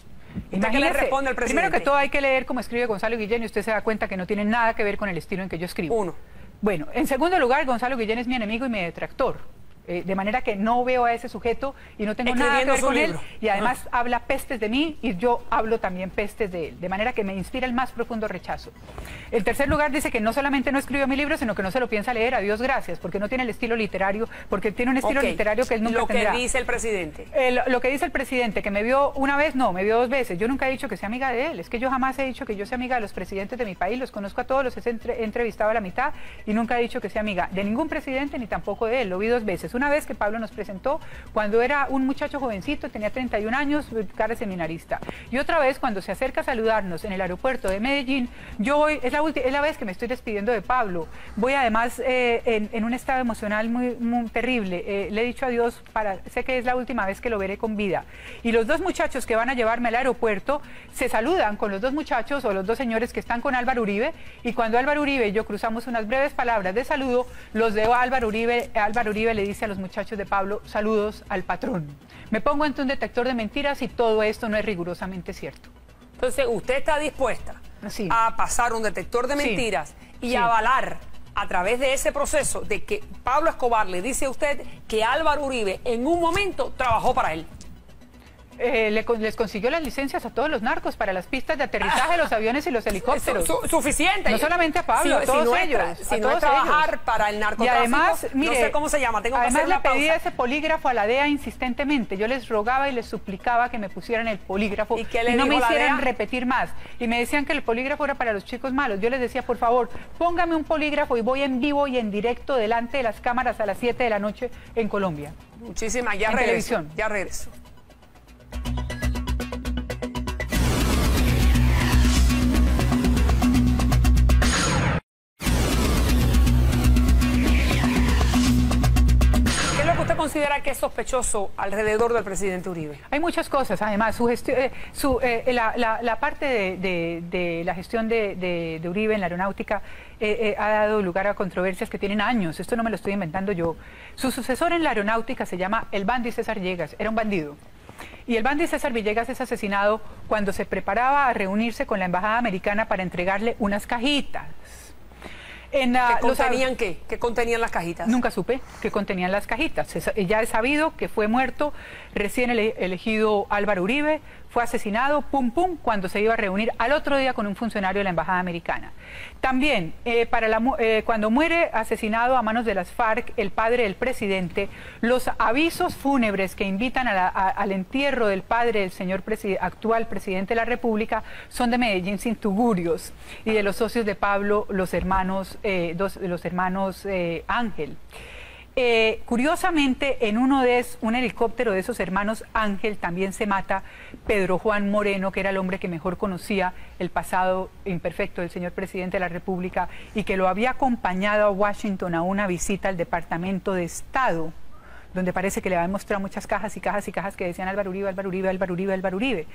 ¿Qué le responde el presidente? Primero que todo hay que leer cómo escribe Gonzalo Guillén y usted se da cuenta que no tiene nada que ver con el estilo en que yo escribo. Bueno, en segundo lugar, Gonzalo Guillén es mi enemigo y mi detractor. De manera que no veo a ese sujeto y no tengo nada que ver con él, y además habla pestes de mí y yo hablo también pestes de él, de manera que me inspira el más profundo rechazo. En tercer lugar, dice que no solamente no escribió mi libro, sino que no se lo piensa leer, a Dios gracias, porque no tiene el estilo literario, porque tiene un estilo literario que él nunca tendrá. Lo que dice el presidente. Lo que dice el presidente, que me vio una vez, no, me vio 2 veces. Yo nunca he dicho que sea amiga de él, es que yo jamás he dicho que yo sea amiga de los presidentes de mi país, los conozco a todos, los he entrevistado a la mitad y nunca he dicho que sea amiga de ningún presidente ni tampoco de él. Lo vi 2 veces. Una vez que Pablo nos presentó cuando era un muchacho jovencito, tenía 31 años, cara de seminarista. Y otra vez cuando se acerca a saludarnos en el aeropuerto de Medellín, yo voy, es la vez que me estoy despidiendo de Pablo. Voy además en un estado emocional muy terrible. Le he dicho adiós, sé que es la última vez que lo veré con vida. Y los 2 muchachos que van a llevarme al aeropuerto se saludan con los 2 muchachos o los 2 señores que están con Álvaro Uribe, y cuando Álvaro Uribe y yo cruzamos unas breves palabras de saludo, los de Álvaro Uribe le dice a los muchachos de Pablo: saludos al patrón. Me pongo ante un detector de mentiras y todo esto no es rigurosamente cierto. Entonces, usted está dispuesta a pasar un detector de mentiras y avalar a través de ese proceso de que Pablo Escobar le dice a usted que Álvaro Uribe en un momento trabajó para él. Les consiguió las licencias a todos los narcos para las pistas de aterrizaje de los aviones y los helicópteros. Suficiente. No solamente a Pablo, a todos ellos. Si no es trabajar para el narcotráfico, y además, mire, no sé cómo se llama, tengo que hacer la pausa. Además le pedí ese polígrafo a la DEA insistentemente. Yo les rogaba y les suplicaba que me pusieran el polígrafo y no me hicieran repetir más. Y me decían que el polígrafo era para los chicos malos. Yo les decía, por favor, póngame un polígrafo y voy en vivo y en directo delante de las cámaras a las 7 de la noche en Colombia. Muchísimas, ya regreso. Ya regreso. considera considera que es sospechoso alrededor del presidente Uribe? Hay muchas cosas, además, la parte de la gestión de Uribe en la aeronáutica ha dado lugar a controversias que tienen años, esto no me lo estoy inventando yo. Su sucesor en la aeronáutica se llama el Bandi César Villegas, era un bandido. Y el Bandi César Villegas es asesinado cuando se preparaba a reunirse con la embajada americana para entregarle unas cajitas. ¿Qué contenían qué? ¿Qué contenían las cajitas? Nunca supe qué contenían las cajitas. Ya he sabido que fue muerto recién elegido Álvaro Uribe, fue asesinado, cuando se iba a reunir al otro día con un funcionario de la embajada americana. También, cuando muere asesinado a manos de las FARC, el padre del presidente, los avisos fúnebres que invitan al entierro del padre del señor actual presidente de la República son de Medellín sin tugurios y de los socios de Pablo, los hermanos Ángel. Curiosamente, en un helicóptero de esos hermanos Ángel también se mata Pedro Juan Moreno, que era el hombre que mejor conocía el pasado imperfecto del señor presidente de la República y que lo había acompañado a Washington a una visita al Departamento de Estado, donde parece que le habían mostrado muchas cajas y cajas y cajas que decían Álvaro Uribe, Álvaro Uribe, Álvaro Uribe, Álvaro Uribe.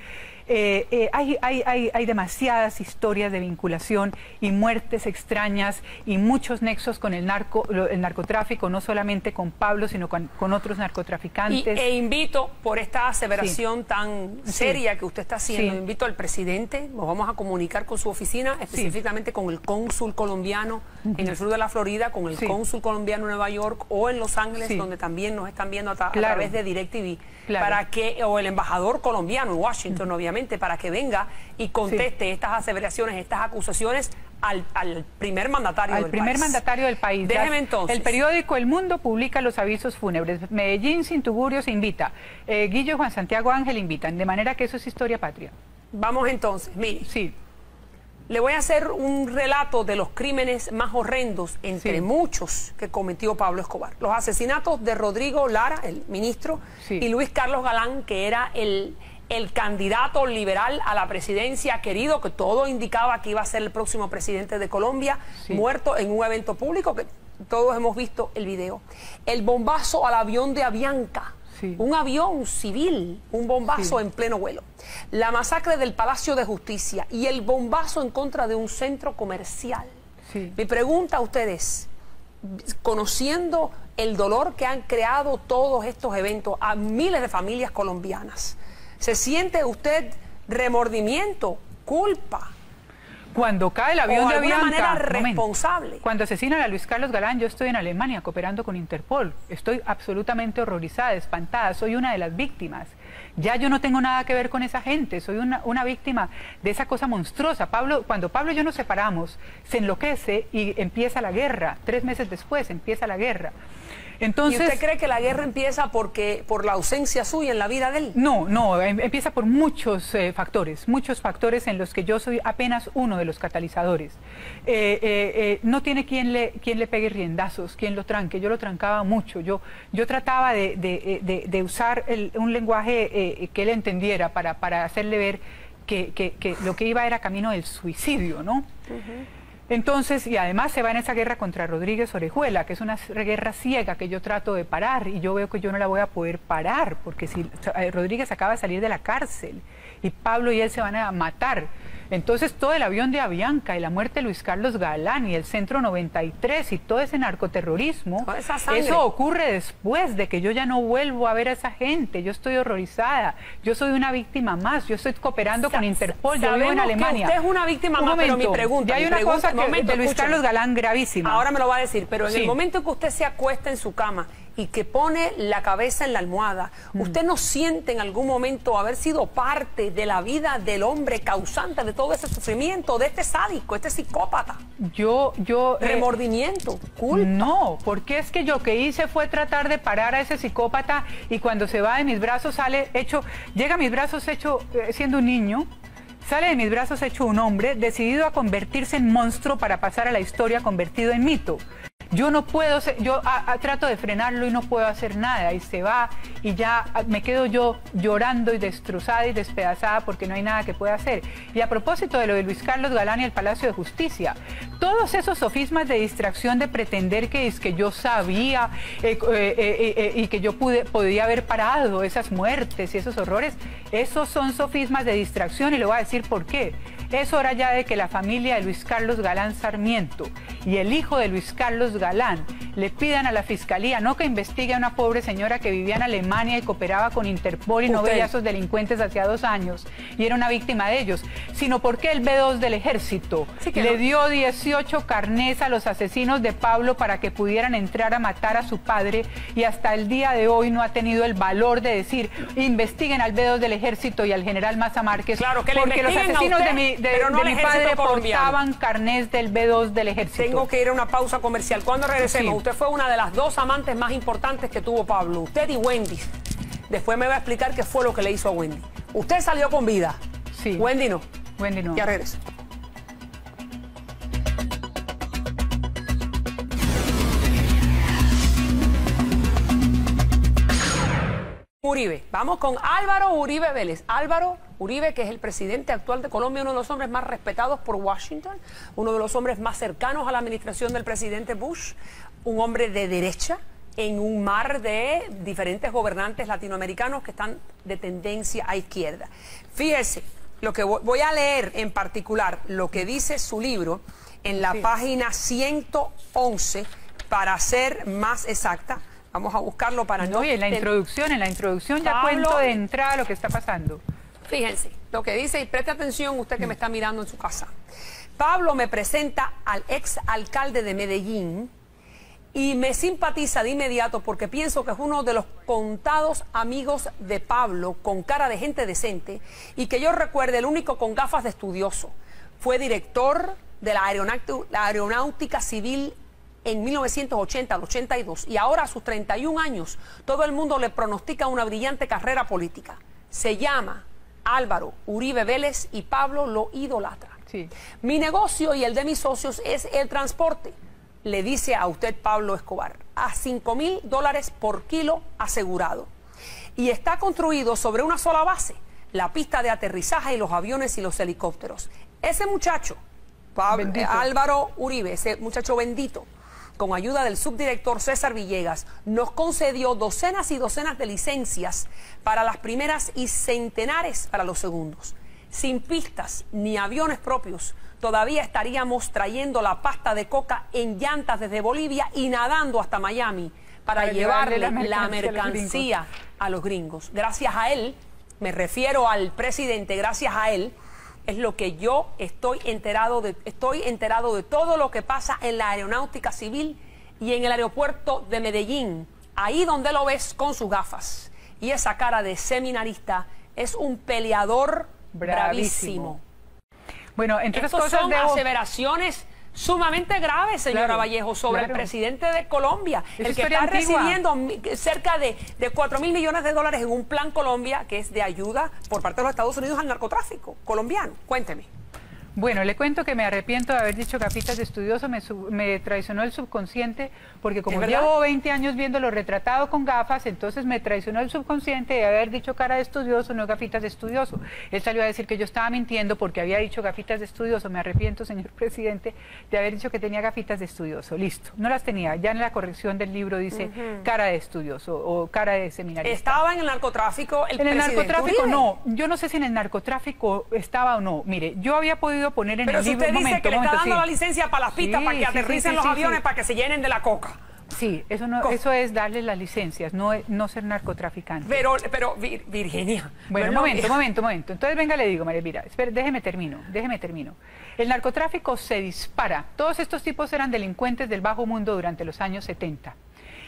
Hay demasiadas historias de vinculación y muertes extrañas y muchos nexos con el narcotráfico, no solamente con Pablo, sino con otros narcotraficantes. Invito, por esta aseveración tan seria que usted está haciendo, invito al presidente, nos vamos a comunicar con su oficina, específicamente con el cónsul colombiano en el sur de la Florida, con el cónsul colombiano en Nueva York o en Los Ángeles, donde también nos están viendo a través de DirecTV, para que, o el embajador colombiano en Washington, obviamente, para que venga y conteste estas aseveraciones, estas acusaciones al primer mandatario del país. Al primer mandatario del país. Déjeme entonces. El periódico El Mundo publica los avisos fúnebres. Medellín sin tugurios invita. Guillo y Juan Santiago Ángel invitan. De manera que eso es historia patria. Vamos entonces, mire. Sí. Le voy a hacer un relato de los crímenes más horrendos, entre muchos, que cometió Pablo Escobar. Los asesinatos de Rodrigo Lara, el ministro, y Luis Carlos Galán, que era el candidato liberal a la presidencia querido, que todo indicaba que iba a ser el próximo presidente de Colombia, muerto en un evento público, que todos hemos visto el video. El bombazo al avión de Avianca. Un avión civil, un bombazo en pleno vuelo. La masacre del Palacio de Justicia y el bombazo en contra de un centro comercial. Mi pregunta a ustedes, conociendo el dolor que han creado todos estos eventos a miles de familias colombianas, ¿se siente usted remordimiento, culpa? Cuando cae el avión de Avianca, manera responsable. Cuando asesinan a Luis Carlos Galán, yo estoy en Alemania cooperando con Interpol. Estoy absolutamente horrorizada, espantada. Soy una de las víctimas. Ya yo no tengo nada que ver con esa gente. Soy una víctima de esa cosa monstruosa. Cuando Pablo y yo nos separamos, se enloquece y empieza la guerra. 3 meses después empieza la guerra. Entonces, ¿y usted cree que la guerra empieza por la ausencia suya en la vida de él? No, empieza por muchos factores en los que yo soy apenas uno de los catalizadores. No tiene quien le pegue riendazos, quien lo tranque. Yo lo trancaba mucho. Yo trataba de usar un lenguaje que él entendiera para hacerle ver que lo que iba era camino del suicidio, ¿no? Entonces, y además se va en esa guerra contra Rodríguez Orejuela, que es una guerra ciega que yo trato de parar, y yo veo que yo no la voy a poder parar, porque si Rodríguez acaba de salir de la cárcel y Pablo y él se van a matar. Entonces todo el avión de Avianca y la muerte de Luis Carlos Galán y el Centro 93 y todo ese narcoterrorismo, eso ocurre después de que yo ya no vuelvo a ver a esa gente. Yo estoy horrorizada, yo soy una víctima más, yo estoy cooperando con Interpol, yo vivo en Alemania. Usted es una víctima más, pero mi pregunta... Ya hay una cosa de Luis Carlos Galán gravísima. Ahora me lo va a decir, pero en el momento en que usted se acuesta en su cama y que pone la cabeza en la almohada, ¿usted no siente en algún momento haber sido parte de la vida del hombre causante de todo ese sufrimiento, de este sádico, este psicópata? Remordimiento, culpa. No, porque es que yo lo que hice fue tratar de parar a ese psicópata, y cuando se va de mis brazos llega a mis brazos siendo un niño, sale de mis brazos hecho un hombre, decidido a convertirse en monstruo para pasar a la historia convertido en mito. Yo no puedo, trato de frenarlo y no puedo hacer nada, y se va, y ya me quedo yo llorando y destrozada y despedazada porque no hay nada que pueda hacer. Y a propósito de lo de Luis Carlos Galán y el Palacio de Justicia, todos esos sofismas de distracción de pretender que es que yo sabía y que yo podía haber parado esas muertes y esos horrores, esos son sofismas de distracción y le voy a decir por qué. Es hora ya de que la familia de Luis Carlos Galán Sarmiento y el hijo de Luis Carlos Galán le pidan a la fiscalía no que investigue a una pobre señora que vivía en Alemania y cooperaba con Interpol y no veía a esos delincuentes hacía 2 años y era una víctima de ellos, sino porque el B2 del ejército le dio 18 carnés a los asesinos de Pablo para que pudieran entrar a matar a su padre y hasta el día de hoy no ha tenido el valor de decir investiguen al B2 del ejército y al general Maza Márquez, claro, que porque los asesinos de mi padre colombiano portaban carnés del B2 del ejército. Tengo que ir a una pausa comercial. Cuando regresemos, usted fue una de las 2 amantes más importantes que tuvo Pablo, usted y Wendy. Después me va a explicar qué fue lo que le hizo a Wendy. Usted salió con vida. Sí. Wendy no. Wendy no. Ya regreso. Uribe. Vamos con Álvaro Uribe Vélez. Álvaro Uribe, que es el presidente actual de Colombia, uno de los hombres más respetados por Washington, uno de los hombres más cercanos a la administración del presidente Bush, un hombre de derecha en un mar de diferentes gobernantes latinoamericanos que están de tendencia a izquierda. Fíjese, lo que voy a leer en particular, lo que dice su libro en la página 111, para ser más exacta. Vamos a buscarlo para no... Y en la introducción ya cuento de entrada lo que está pasando. Fíjense, lo que dice, y preste atención usted que me está mirando en su casa. Pablo me presenta al ex alcalde de Medellín y me simpatiza de inmediato porque pienso que es uno de los contados amigos de Pablo con cara de gente decente y que yo recuerde el único con gafas de estudioso. Fue director de la aeronáutica civil en 1980 al 82 y ahora a sus 31 años todo el mundo le pronostica una brillante carrera política. Se llama Álvaro Uribe Vélez y Pablo lo idolatra. Sí. Mi negocio y el de mis socios es el transporte, le dice a usted Pablo Escobar, a $5,000 por kilo asegurado. Y está construido sobre una sola base, la pista de aterrizaje y los aviones y los helicópteros. Ese muchacho, Álvaro Uribe, ese muchacho bendito, con ayuda del subdirector César Villegas, nos concedió docenas y docenas de licencias para las primeras y centenares para los segundos. Sin pistas ni aviones propios, todavía estaríamos trayendo la pasta de coca en llantas desde Bolivia y nadando hasta Miami para llevarle la mercancía a los gringos. Gracias a él, me refiero al presidente, gracias a él, es lo que yo estoy enterado de todo lo que pasa en la aeronáutica civil y en el aeropuerto de Medellín, ahí donde lo ves con sus gafas. Y esa cara de seminarista es un peleador bravísimo. Bueno, entre Estos cosas son aseveraciones sumamente graves, señora Vallejo, sobre el presidente de Colombia, el que está recibiendo cerca de 4.000 millones de dólares en un plan Colombia, que es de ayuda por parte de los Estados Unidos al narcotráfico colombiano. Cuénteme. Bueno, le cuento que me arrepiento de haber dicho gafitas de estudioso, me traicionó el subconsciente, porque como llevo 20 años viéndolo retratado con gafas, entonces me traicionó el subconsciente de haber dicho cara de estudioso, no gafitas de estudioso. Él salió a decir que yo estaba mintiendo porque había dicho gafitas de estudioso. Me arrepiento, señor presidente, de haber dicho que tenía gafitas de estudioso. Listo, no las tenía. Ya en la corrección del libro dice cara de estudioso o cara de seminarista. ¿Estaba en el narcotráfico el presidente? En el narcotráfico Uribe? No, yo no sé si en el narcotráfico estaba o no. Mire, yo había podido poner en pero el si libro... usted dice que le está dando la licencia para las pistas, para que aterricen los aviones, para que se llenen de la coca. Sí, eso es darle las licencias, no ser narcotraficante. Pero Virginia... Bueno, momento. Entonces, venga, le digo, María Elvira, espere, déjeme termino. El narcotráfico se dispara. Todos estos tipos eran delincuentes del bajo mundo durante los años 70.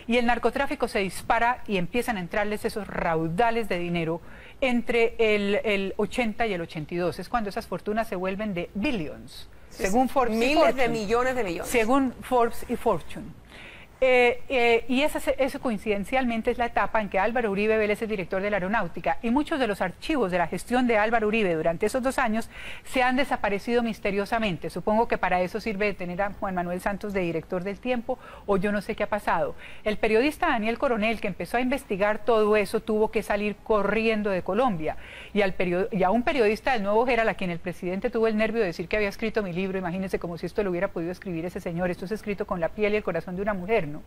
Y el narcotráfico se dispara y empiezan a entrarles esos raudales de dinero entre el 80 y el 82. Es cuando esas fortunas se vuelven de billions, según Forbes y Fortune. Miles de millones de millones. Según Forbes y Fortune. Y eso coincidencialmente es la etapa en que Álvaro Uribe Vélez es director de la Aeronáutica, y muchos de los archivos de la gestión de Álvaro Uribe durante esos 2 años se han desaparecido misteriosamente. Supongo que para eso sirve tener a Juan Manuel Santos de director del Tiempo, o yo no sé qué ha pasado. El periodista Daniel Coronel, que empezó a investigar todo eso, tuvo que salir corriendo de Colombia, y a un periodista del Nuevo Herald, a quien el presidente tuvo el nervio de decir que había escrito mi libro. Imagínense, como si esto lo hubiera podido escribir ese señor. Esto es escrito con la piel y el corazón de una mujer, ¿no?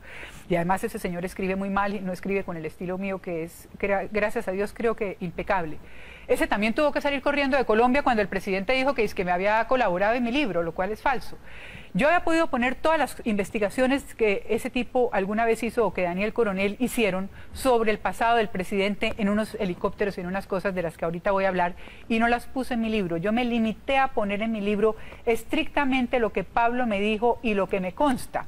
Y además ese señor escribe muy mal y no escribe con el estilo mío, que es, gracias a Dios, creo que impecable. Ese también tuvo que salir corriendo de Colombia cuando el presidente dijo que me había colaborado en mi libro, lo cual es falso. Yo había podido poner todas las investigaciones que ese tipo alguna vez hizo, o que Daniel Coronel hicieron, sobre el pasado del presidente en unos helicópteros y en unas cosas de las que ahorita voy a hablar, y no las puse en mi libro. Yo me limité a poner en mi libro estrictamente lo que Pablo me dijo y lo que me consta.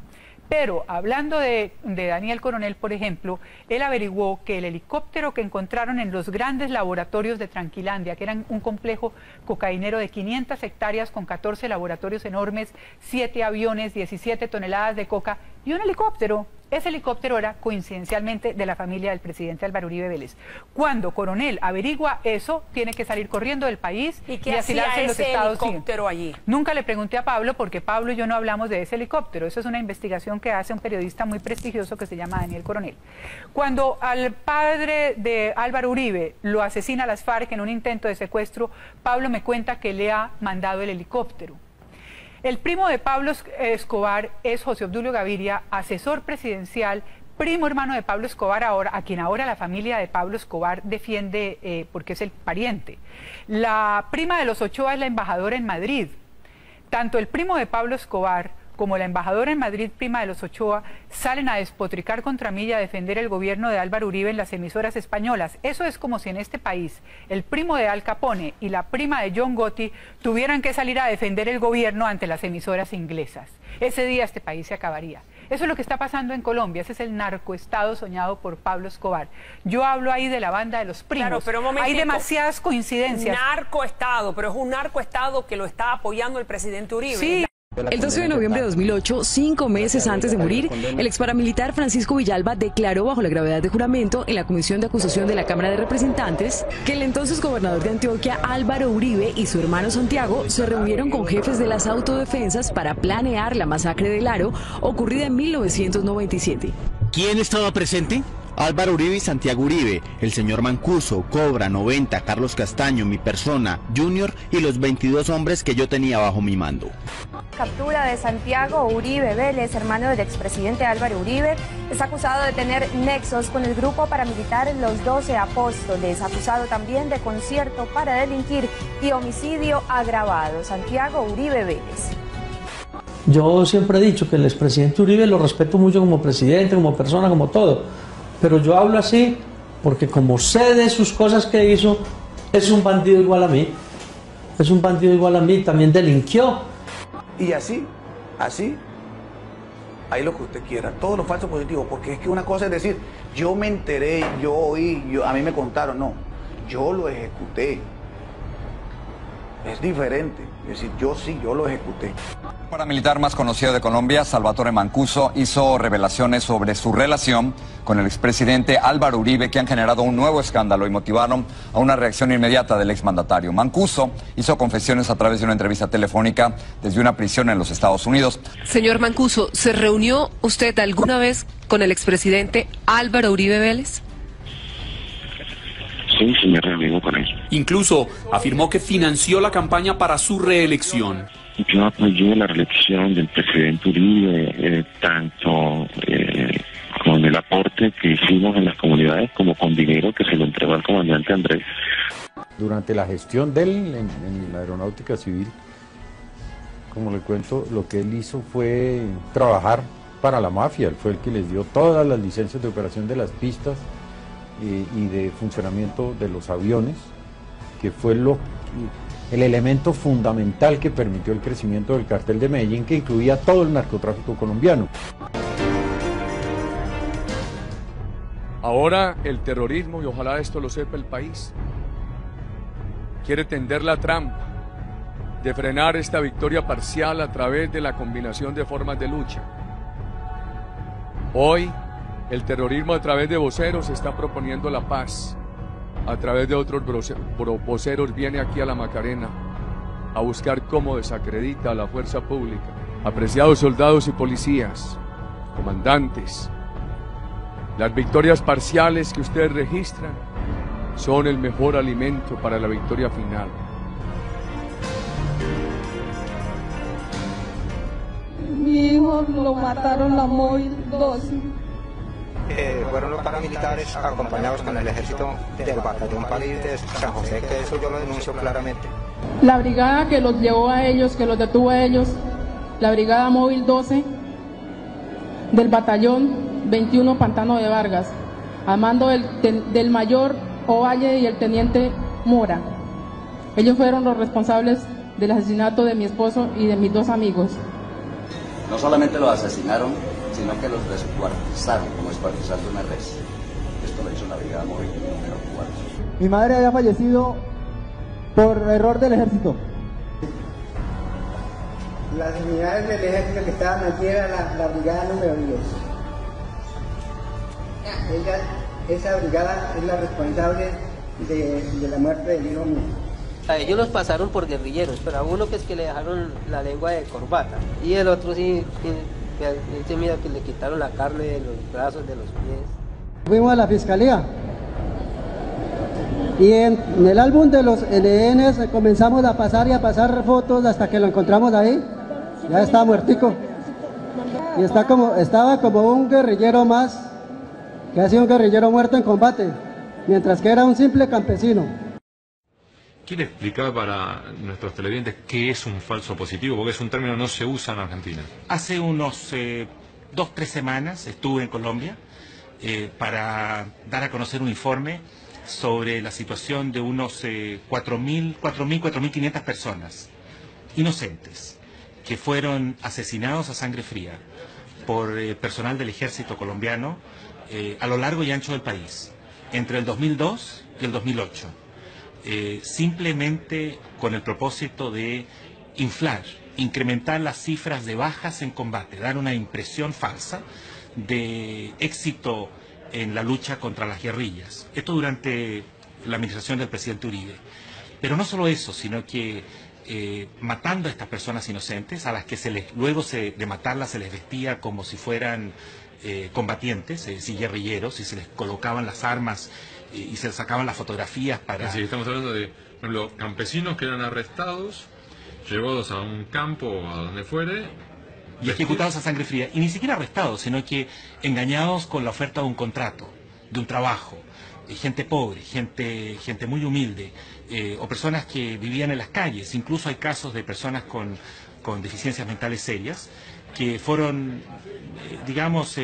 Pero hablando de Daniel Coronel, por ejemplo, él averiguó que el helicóptero que encontraron en los grandes laboratorios de Tranquilandia, que eran un complejo cocainero de 500 hectáreas con 14 laboratorios enormes, 7 aviones, 17 toneladas de coca y un helicóptero, ese helicóptero era coincidencialmente de la familia del presidente Álvaro Uribe Vélez. Cuando Coronel averigua eso, tiene que salir corriendo del país y asilarse en los Estados Unidos. Allí? Nunca le pregunté a Pablo, porque Pablo y yo no hablamos de ese helicóptero. Eso es una investigación que hace un periodista muy prestigioso que se llama Daniel Coronel. Cuando al padre de Álvaro Uribe lo asesina las FARC en un intento de secuestro, Pablo me cuenta que le ha mandado el helicóptero. El primo de Pablo Escobar es José Obdulio Gaviria, asesor presidencial, primo hermano de Pablo Escobar, a quien ahora la familia de Pablo Escobar defiende porque es el pariente. La prima de los Ochoa es la embajadora en Madrid. Tanto el primo de Pablo Escobar como la embajadora en Madrid, prima de los Ochoa, salen a despotricar contra mí y a defender el gobierno de Álvaro Uribe en las emisoras españolas. Eso es como si en este país el primo de Al Capone y la prima de John Gotti tuvieran que salir a defender el gobierno ante las emisoras inglesas. Ese día este país se acabaría. Eso es lo que está pasando en Colombia. Ese es el narcoestado soñado por Pablo Escobar. Yo hablo ahí de la banda de los primos. Claro, pero hay demasiadas coincidencias. Narcoestado, pero es un narcoestado que lo está apoyando el presidente Uribe. Sí. El 12 de noviembre de 2008, 5 meses antes de morir, el ex paramilitar Francisco Villalba declaró bajo la gravedad de juramento en la Comisión de Acusación de la Cámara de Representantes que el entonces gobernador de Antioquia, Álvaro Uribe, y su hermano Santiago se reunieron con jefes de las autodefensas para planear la masacre del Aro ocurrida en 1997. ¿Quién estaba presente? Álvaro Uribe y Santiago Uribe, el señor Mancuso, Cobra, 90, Carlos Castaño, mi persona, Junior y los 22 hombres que yo tenía bajo mi mando. Captura de Santiago Uribe Vélez, hermano del expresidente Álvaro Uribe, es acusado de tener nexos con el grupo paramilitar Los 12 Apóstoles, acusado también de concierto para delinquir y homicidio agravado. Santiago Uribe Vélez. Yo siempre he dicho que el expresidente Uribe lo respeto mucho como presidente, como persona, como todo. Pero yo hablo así porque como sé de sus cosas que hizo, es un bandido igual a mí. Es un bandido igual a mí, también delinquió. Y así, ahí lo que usted quiera, todo lo falso positivo, porque es que una cosa es decir, yo me enteré, yo oí, a mí me contaron, no, yo lo ejecuté. Es diferente, es decir, yo lo ejecuté. El paramilitar más conocido de Colombia, Salvatore Mancuso, hizo revelaciones sobre su relación con el expresidente Álvaro Uribe que han generado un nuevo escándalo y motivaron a una reacción inmediata del exmandatario. Mancuso hizo confesiones a través de una entrevista telefónica desde una prisión en los Estados Unidos. Señor Mancuso, ¿se reunió usted alguna vez con el expresidente Álvaro Uribe Vélez? Sí, me reuní con él. Incluso afirmó que financió la campaña para su reelección. Yo apoyé la reelección del presidente Uribe, tanto con el aporte que hicimos en las comunidades como con dinero que se lo entregó al comandante Andrés. Durante la gestión de él en la Aeronáutica Civil, como le cuento, lo que él hizo fue trabajar para la mafia. Él fue el que les dio todas las licencias de operación de las pistas y de funcionamiento de los aviones, que fue el elemento fundamental que permitió el crecimiento del cartel de Medellín, que incluía todo el narcotráfico colombiano. Ahora el terrorismo, y ojalá esto lo sepa el país, quiere tender la trampa de frenar esta victoria parcial a través de la combinación de formas de lucha. Hoy, el terrorismo a través de voceros está proponiendo la paz. A través de otros voceros viene aquí a la Macarena a buscar cómo desacredita a la fuerza pública. Apreciados soldados y policías, comandantes, las victorias parciales que ustedes registran son el mejor alimento para la victoria final. Mi hijo lo mataron la móvil 12. Fueron los paramilitares acompañados con el ejército del batallón París de San José, que eso yo lo denuncio claramente. La brigada que los llevó a ellos, que los detuvo a ellos, la brigada móvil 12 del batallón 21 Pantano de Vargas, a mando del mayor Ovalle y el teniente Mora. Ellos fueron los responsables del asesinato de mi esposo y de mis 2 amigos. No solamente los asesinaron, sino que los descuartizaron, como descuartizando una res. Esto lo hizo la brigada móvil número 4. Mi madre había fallecido por error del ejército. Las unidades del ejército que estaban aquí era la brigada número 10. Esa brigada es la responsable de la muerte del hijo mío. A ellos los pasaron por guerrilleros, pero a uno que es que le dejaron la lengua de corbata y el otro sí, mira que le quitaron la carne de los brazos, de los pies. Fuimos a la fiscalía y en el álbum de los NNs comenzamos a pasar fotos hasta que lo encontramos ahí. Ya estaba muertico y estaba como un guerrillero más, que ha sido un guerrillero muerto en combate, mientras que era un simple campesino. ¿Quiere explicar para nuestros televidentes qué es un falso positivo? Porque es un término que no se usa en Argentina. Hace unos 2-3 semanas estuve en Colombia para dar a conocer un informe sobre la situación de unos 4.500 personas inocentes que fueron asesinados a sangre fría por personal del ejército colombiano a lo largo y ancho del país, entre el 2002 y el 2008. Simplemente con el propósito de incrementar las cifras de bajas en combate, dar una impresión falsa de éxito en la lucha contra las guerrillas. Esto durante la administración del presidente Uribe. Pero no solo eso, sino que matando a estas personas inocentes, a las que luego de matarlas se les vestía como si fueran combatientes, es decir, guerrilleros, y se les colocaban las armas y se les sacaban las fotografías para... Sí, estamos hablando de, por ejemplo, campesinos que eran arrestados, llevados a un campo o a donde fuere... Y ejecutados a sangre fría. Y ni siquiera arrestados, sino que engañados con la oferta de un contrato, de un trabajo. Gente pobre, gente muy humilde, o personas que vivían en las calles. Incluso hay casos de personas con deficiencias mentales serias, que fueron, digamos,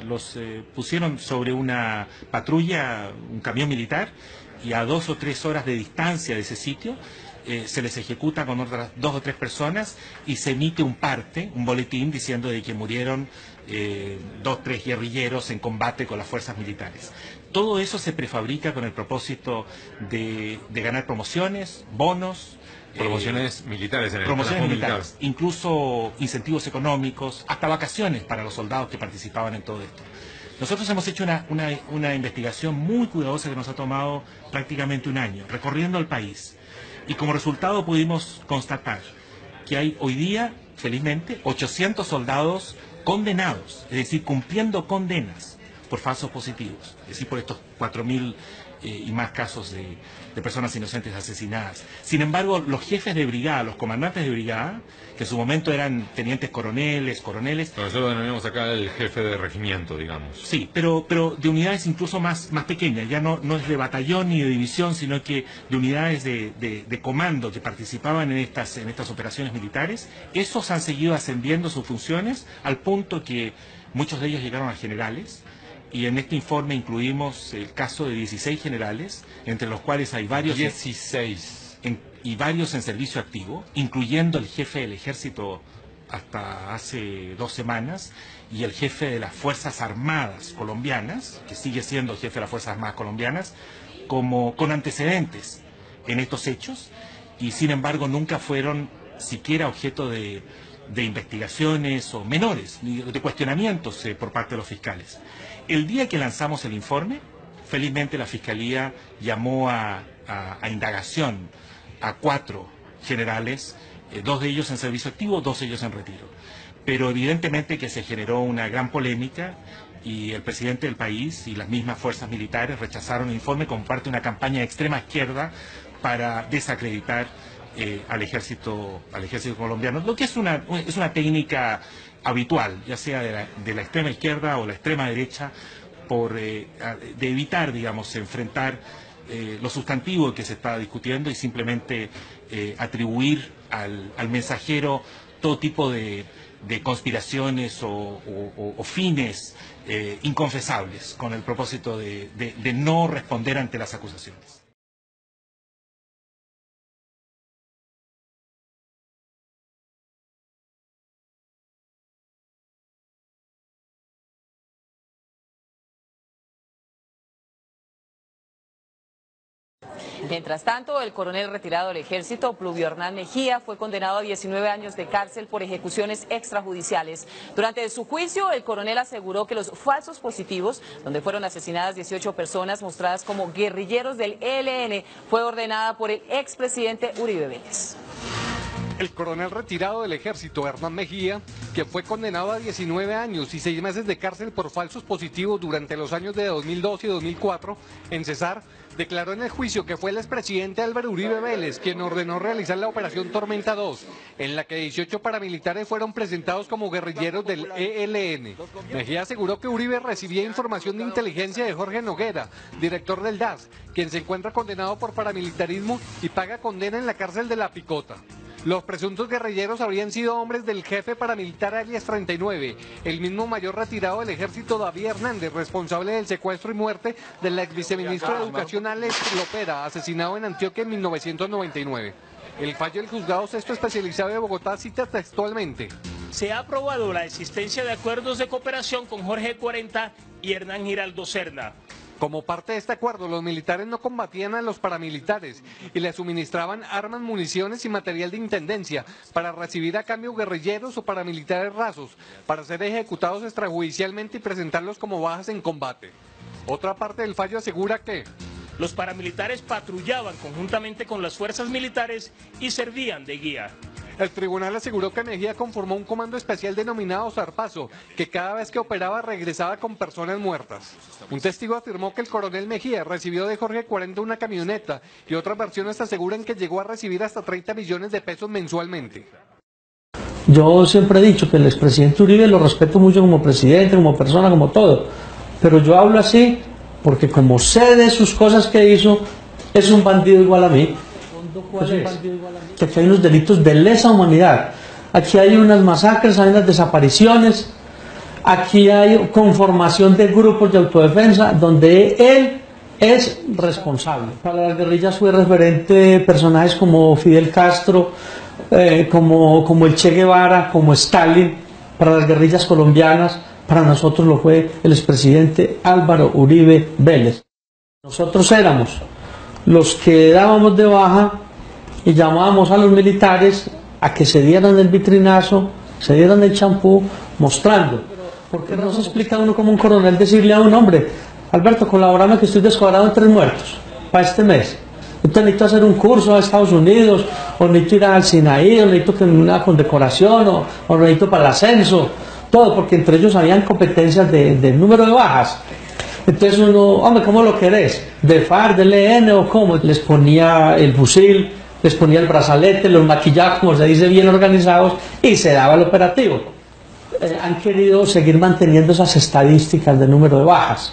los pusieron sobre una patrulla, un camión militar, y a 2 o 3 horas de distancia de ese sitio se les ejecuta con otras 2 o 3 personas y se emite un parte, un boletín diciendo de que murieron 2 o 3 guerrilleros en combate con las fuerzas militares. Todo eso se prefabrica con el propósito de ganar promociones, bonos, promociones militares en el promociones militares, incluso incentivos económicos, hasta vacaciones para los soldados que participaban en todo esto. Nosotros hemos hecho una investigación muy cuidadosa que nos ha tomado prácticamente un año, recorriendo el país, y como resultado pudimos constatar que hay hoy día, felizmente, 800 soldados condenados, es decir, cumpliendo condenas por falsos positivos, es decir, por estos 4.000 y más casos de personas inocentes asesinadas. Sin embargo, los jefes de brigada, los comandantes de brigada, que en su momento eran tenientes coroneles... Nosotros denominamos acá el jefe de regimiento, digamos. Sí, pero de unidades incluso más pequeñas, ya no es de batallón ni de división, sino que de unidades de comando que participaban en estas operaciones militares. Esos han seguido ascendiendo sus funciones al punto que muchos de ellos llegaron a generales. Y en este informe incluimos el caso de 16 generales, entre los cuales hay varios... 16. Y varios en servicio activo, incluyendo el jefe del ejército hasta hace 2 semanas, y el jefe de las Fuerzas Armadas colombianas, que sigue siendo el jefe de las Fuerzas Armadas colombianas, con antecedentes en estos hechos, y sin embargo nunca fueron siquiera objeto de de investigaciones o menores, de cuestionamientos por parte de los fiscales. El día que lanzamos el informe, felizmente la Fiscalía llamó a indagación a 4 generales, 2 de ellos en servicio activo, 2 de ellos en retiro. Pero evidentemente que se generó una gran polémica y el presidente del país y las mismas fuerzas militares rechazaron el informe como parte de una campaña de extrema izquierda para desacreditar al ejército colombiano, lo que es una técnica habitual, ya sea de la extrema izquierda o la extrema derecha, de evitar, digamos, enfrentar lo sustantivo que se está discutiendo y simplemente atribuir al mensajero todo tipo de conspiraciones o fines inconfesables con el propósito de no responder ante las acusaciones. Mientras tanto, el coronel retirado del ejército, Pluvio Hernán Mejía, fue condenado a 19 años de cárcel por ejecuciones extrajudiciales. Durante su juicio, el coronel aseguró que los falsos positivos, donde fueron asesinadas 18 personas mostradas como guerrilleros del ELN, fue ordenada por el expresidente Uribe Vélez. El coronel retirado del ejército, Hernán Mejía, que fue condenado a 19 años y 6 meses de cárcel por falsos positivos durante los años de 2002 y 2004 en Cesar, declaró en el juicio que fue el expresidente Álvaro Uribe Vélez quien ordenó realizar la operación Tormenta 2, en la que 18 paramilitares fueron presentados como guerrilleros del ELN. Mejía aseguró que Uribe recibía información de inteligencia de Jorge Noguera, director del DAS, quien se encuentra condenado por paramilitarismo y paga condena en la cárcel de La Picota. Los presuntos guerrilleros habrían sido hombres del jefe paramilitar alias 39, el mismo mayor retirado del ejército David Hernández, responsable del secuestro y muerte del ex viceministro de Educación Alex Lopera, asesinado en Antioquia en 1999. El fallo del juzgado sexto especializado de Bogotá cita textualmente: se ha aprobado la existencia de acuerdos de cooperación con Jorge 40 y Hernán Giraldo Cerda. Como parte de este acuerdo, los militares no combatían a los paramilitares y les suministraban armas, municiones y material de intendencia para recibir a cambio guerrilleros o paramilitares rasos, para ser ejecutados extrajudicialmente y presentarlos como bajas en combate. Otra parte del fallo asegura que los paramilitares patrullaban conjuntamente con las fuerzas militares y servían de guía. El tribunal aseguró que Mejía conformó un comando especial denominado Zarpazo, que cada vez que operaba regresaba con personas muertas. Un testigo afirmó que el coronel Mejía recibió de Jorge 40 una camioneta y otras versiones aseguran que llegó a recibir hasta 30 millones de pesos mensualmente. Yo siempre he dicho que el expresidente Uribe lo respeto mucho como presidente, como persona, como todo, pero yo hablo así porque como sé de sus cosas que hizo, es un bandido igual a mí. Que aquí hay unos delitos de lesa humanidad, aquí hay unas masacres, hay unas desapariciones, aquí hay conformación de grupos de autodefensa donde él es responsable. Para las guerrillas fue referente de personajes como Fidel Castro, como el Che Guevara, como Stalin. Para las guerrillas colombianas, para nosotros lo fue el expresidente Álvaro Uribe Vélez. Nosotros éramos los que dábamos de baja y llamábamos a los militares a que se dieran el vitrinazo, se dieran el champú, mostrando. Porque no se explica uno como un coronel decirle a un hombre: Alberto, colaborame que estoy descuadrado en 3 muertos para este mes. Entonces necesito hacer un curso a Estados Unidos, o necesito ir al Sinaí, o necesito que una condecoración, o necesito para el ascenso, todo, porque entre ellos habían competencias de número de bajas. Entonces uno, hombre, ¿cómo lo querés? ¿De FARC, del EN o cómo? Les ponía el fusil, les ponía el brazalete, los maquillaba, como se dice, bien organizados, y se daba el operativo. Han querido seguir manteniendo esas estadísticas de número de bajas.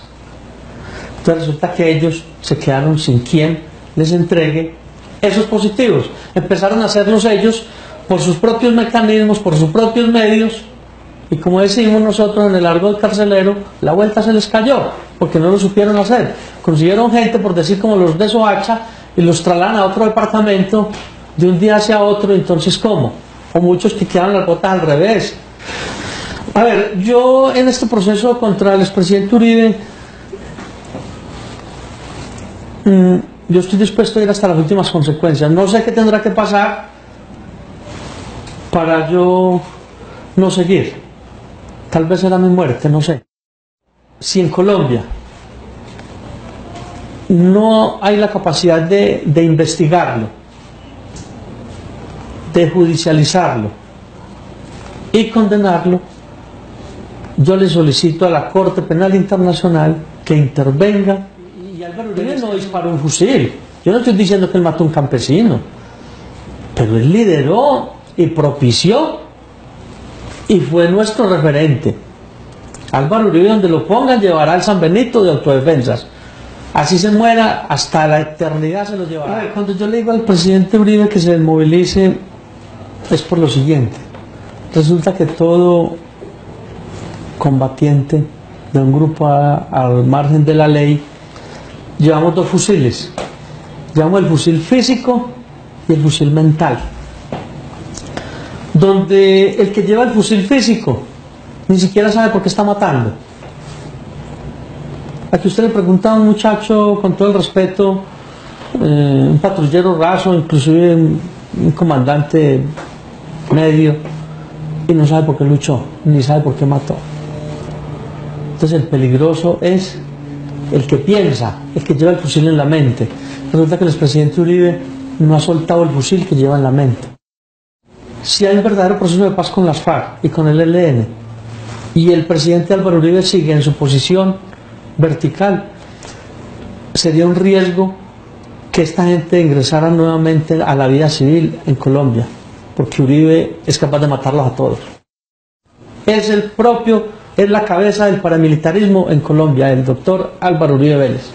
Entonces resulta que ellos se quedaron sin quien les entregue esos positivos. Empezaron a hacerlos ellos por sus propios mecanismos, por sus propios medios, y como decimos nosotros en el argot carcelero, la vuelta se les cayó, porque no lo supieron hacer. Consiguieron gente, por decir como los de Soacha, y los trasladan a otro departamento de un día hacia otro. Entonces, ¿cómo? O muchos que quedan las botas al revés. A ver, yo en este proceso contra el expresidente Uribe, yo estoy dispuesto a ir hasta las últimas consecuencias. No sé qué tendrá que pasar para yo no seguir. Tal vez era mi muerte, no sé. Si en Colombia no hay la capacidad de investigarlo, de judicializarlo y condenarlo, yo le solicito a la Corte Penal Internacional que intervenga. Y Álvaro Uribe no disparó un fusil. Yo no estoy diciendo que él mató a un campesino, pero él lideró y propició y fue nuestro referente. Álvaro Uribe, donde lo pongan, llevará el San Benito de autodefensas. Así se muera, hasta la eternidad se lo llevará. Cuando yo le digo al presidente Uribe que se desmovilice, es por lo siguiente. Resulta que todo combatiente de un grupo al margen de la ley, llevamos dos fusiles. Llevamos el fusil físico y el fusil mental. Donde el que lleva el fusil físico ni siquiera sabe por qué está matando. Aquí usted le pregunta a un muchacho, con todo el respeto, un patrullero raso, inclusive un comandante medio, y no sabe por qué luchó, ni sabe por qué mató. Entonces el peligroso es el que piensa, el que lleva el fusil en la mente. Resulta que el expresidente Uribe no ha soltado el fusil que lleva en la mente. Si hay un verdadero proceso de paz con las FARC y con el ELN, y el presidente Álvaro Uribe sigue en su posición vertical, sería un riesgo que esta gente ingresara nuevamente a la vida civil en Colombia, porque Uribe es capaz de matarlos a todos. Es la cabeza del paramilitarismo en Colombia, el doctor Álvaro Uribe Vélez.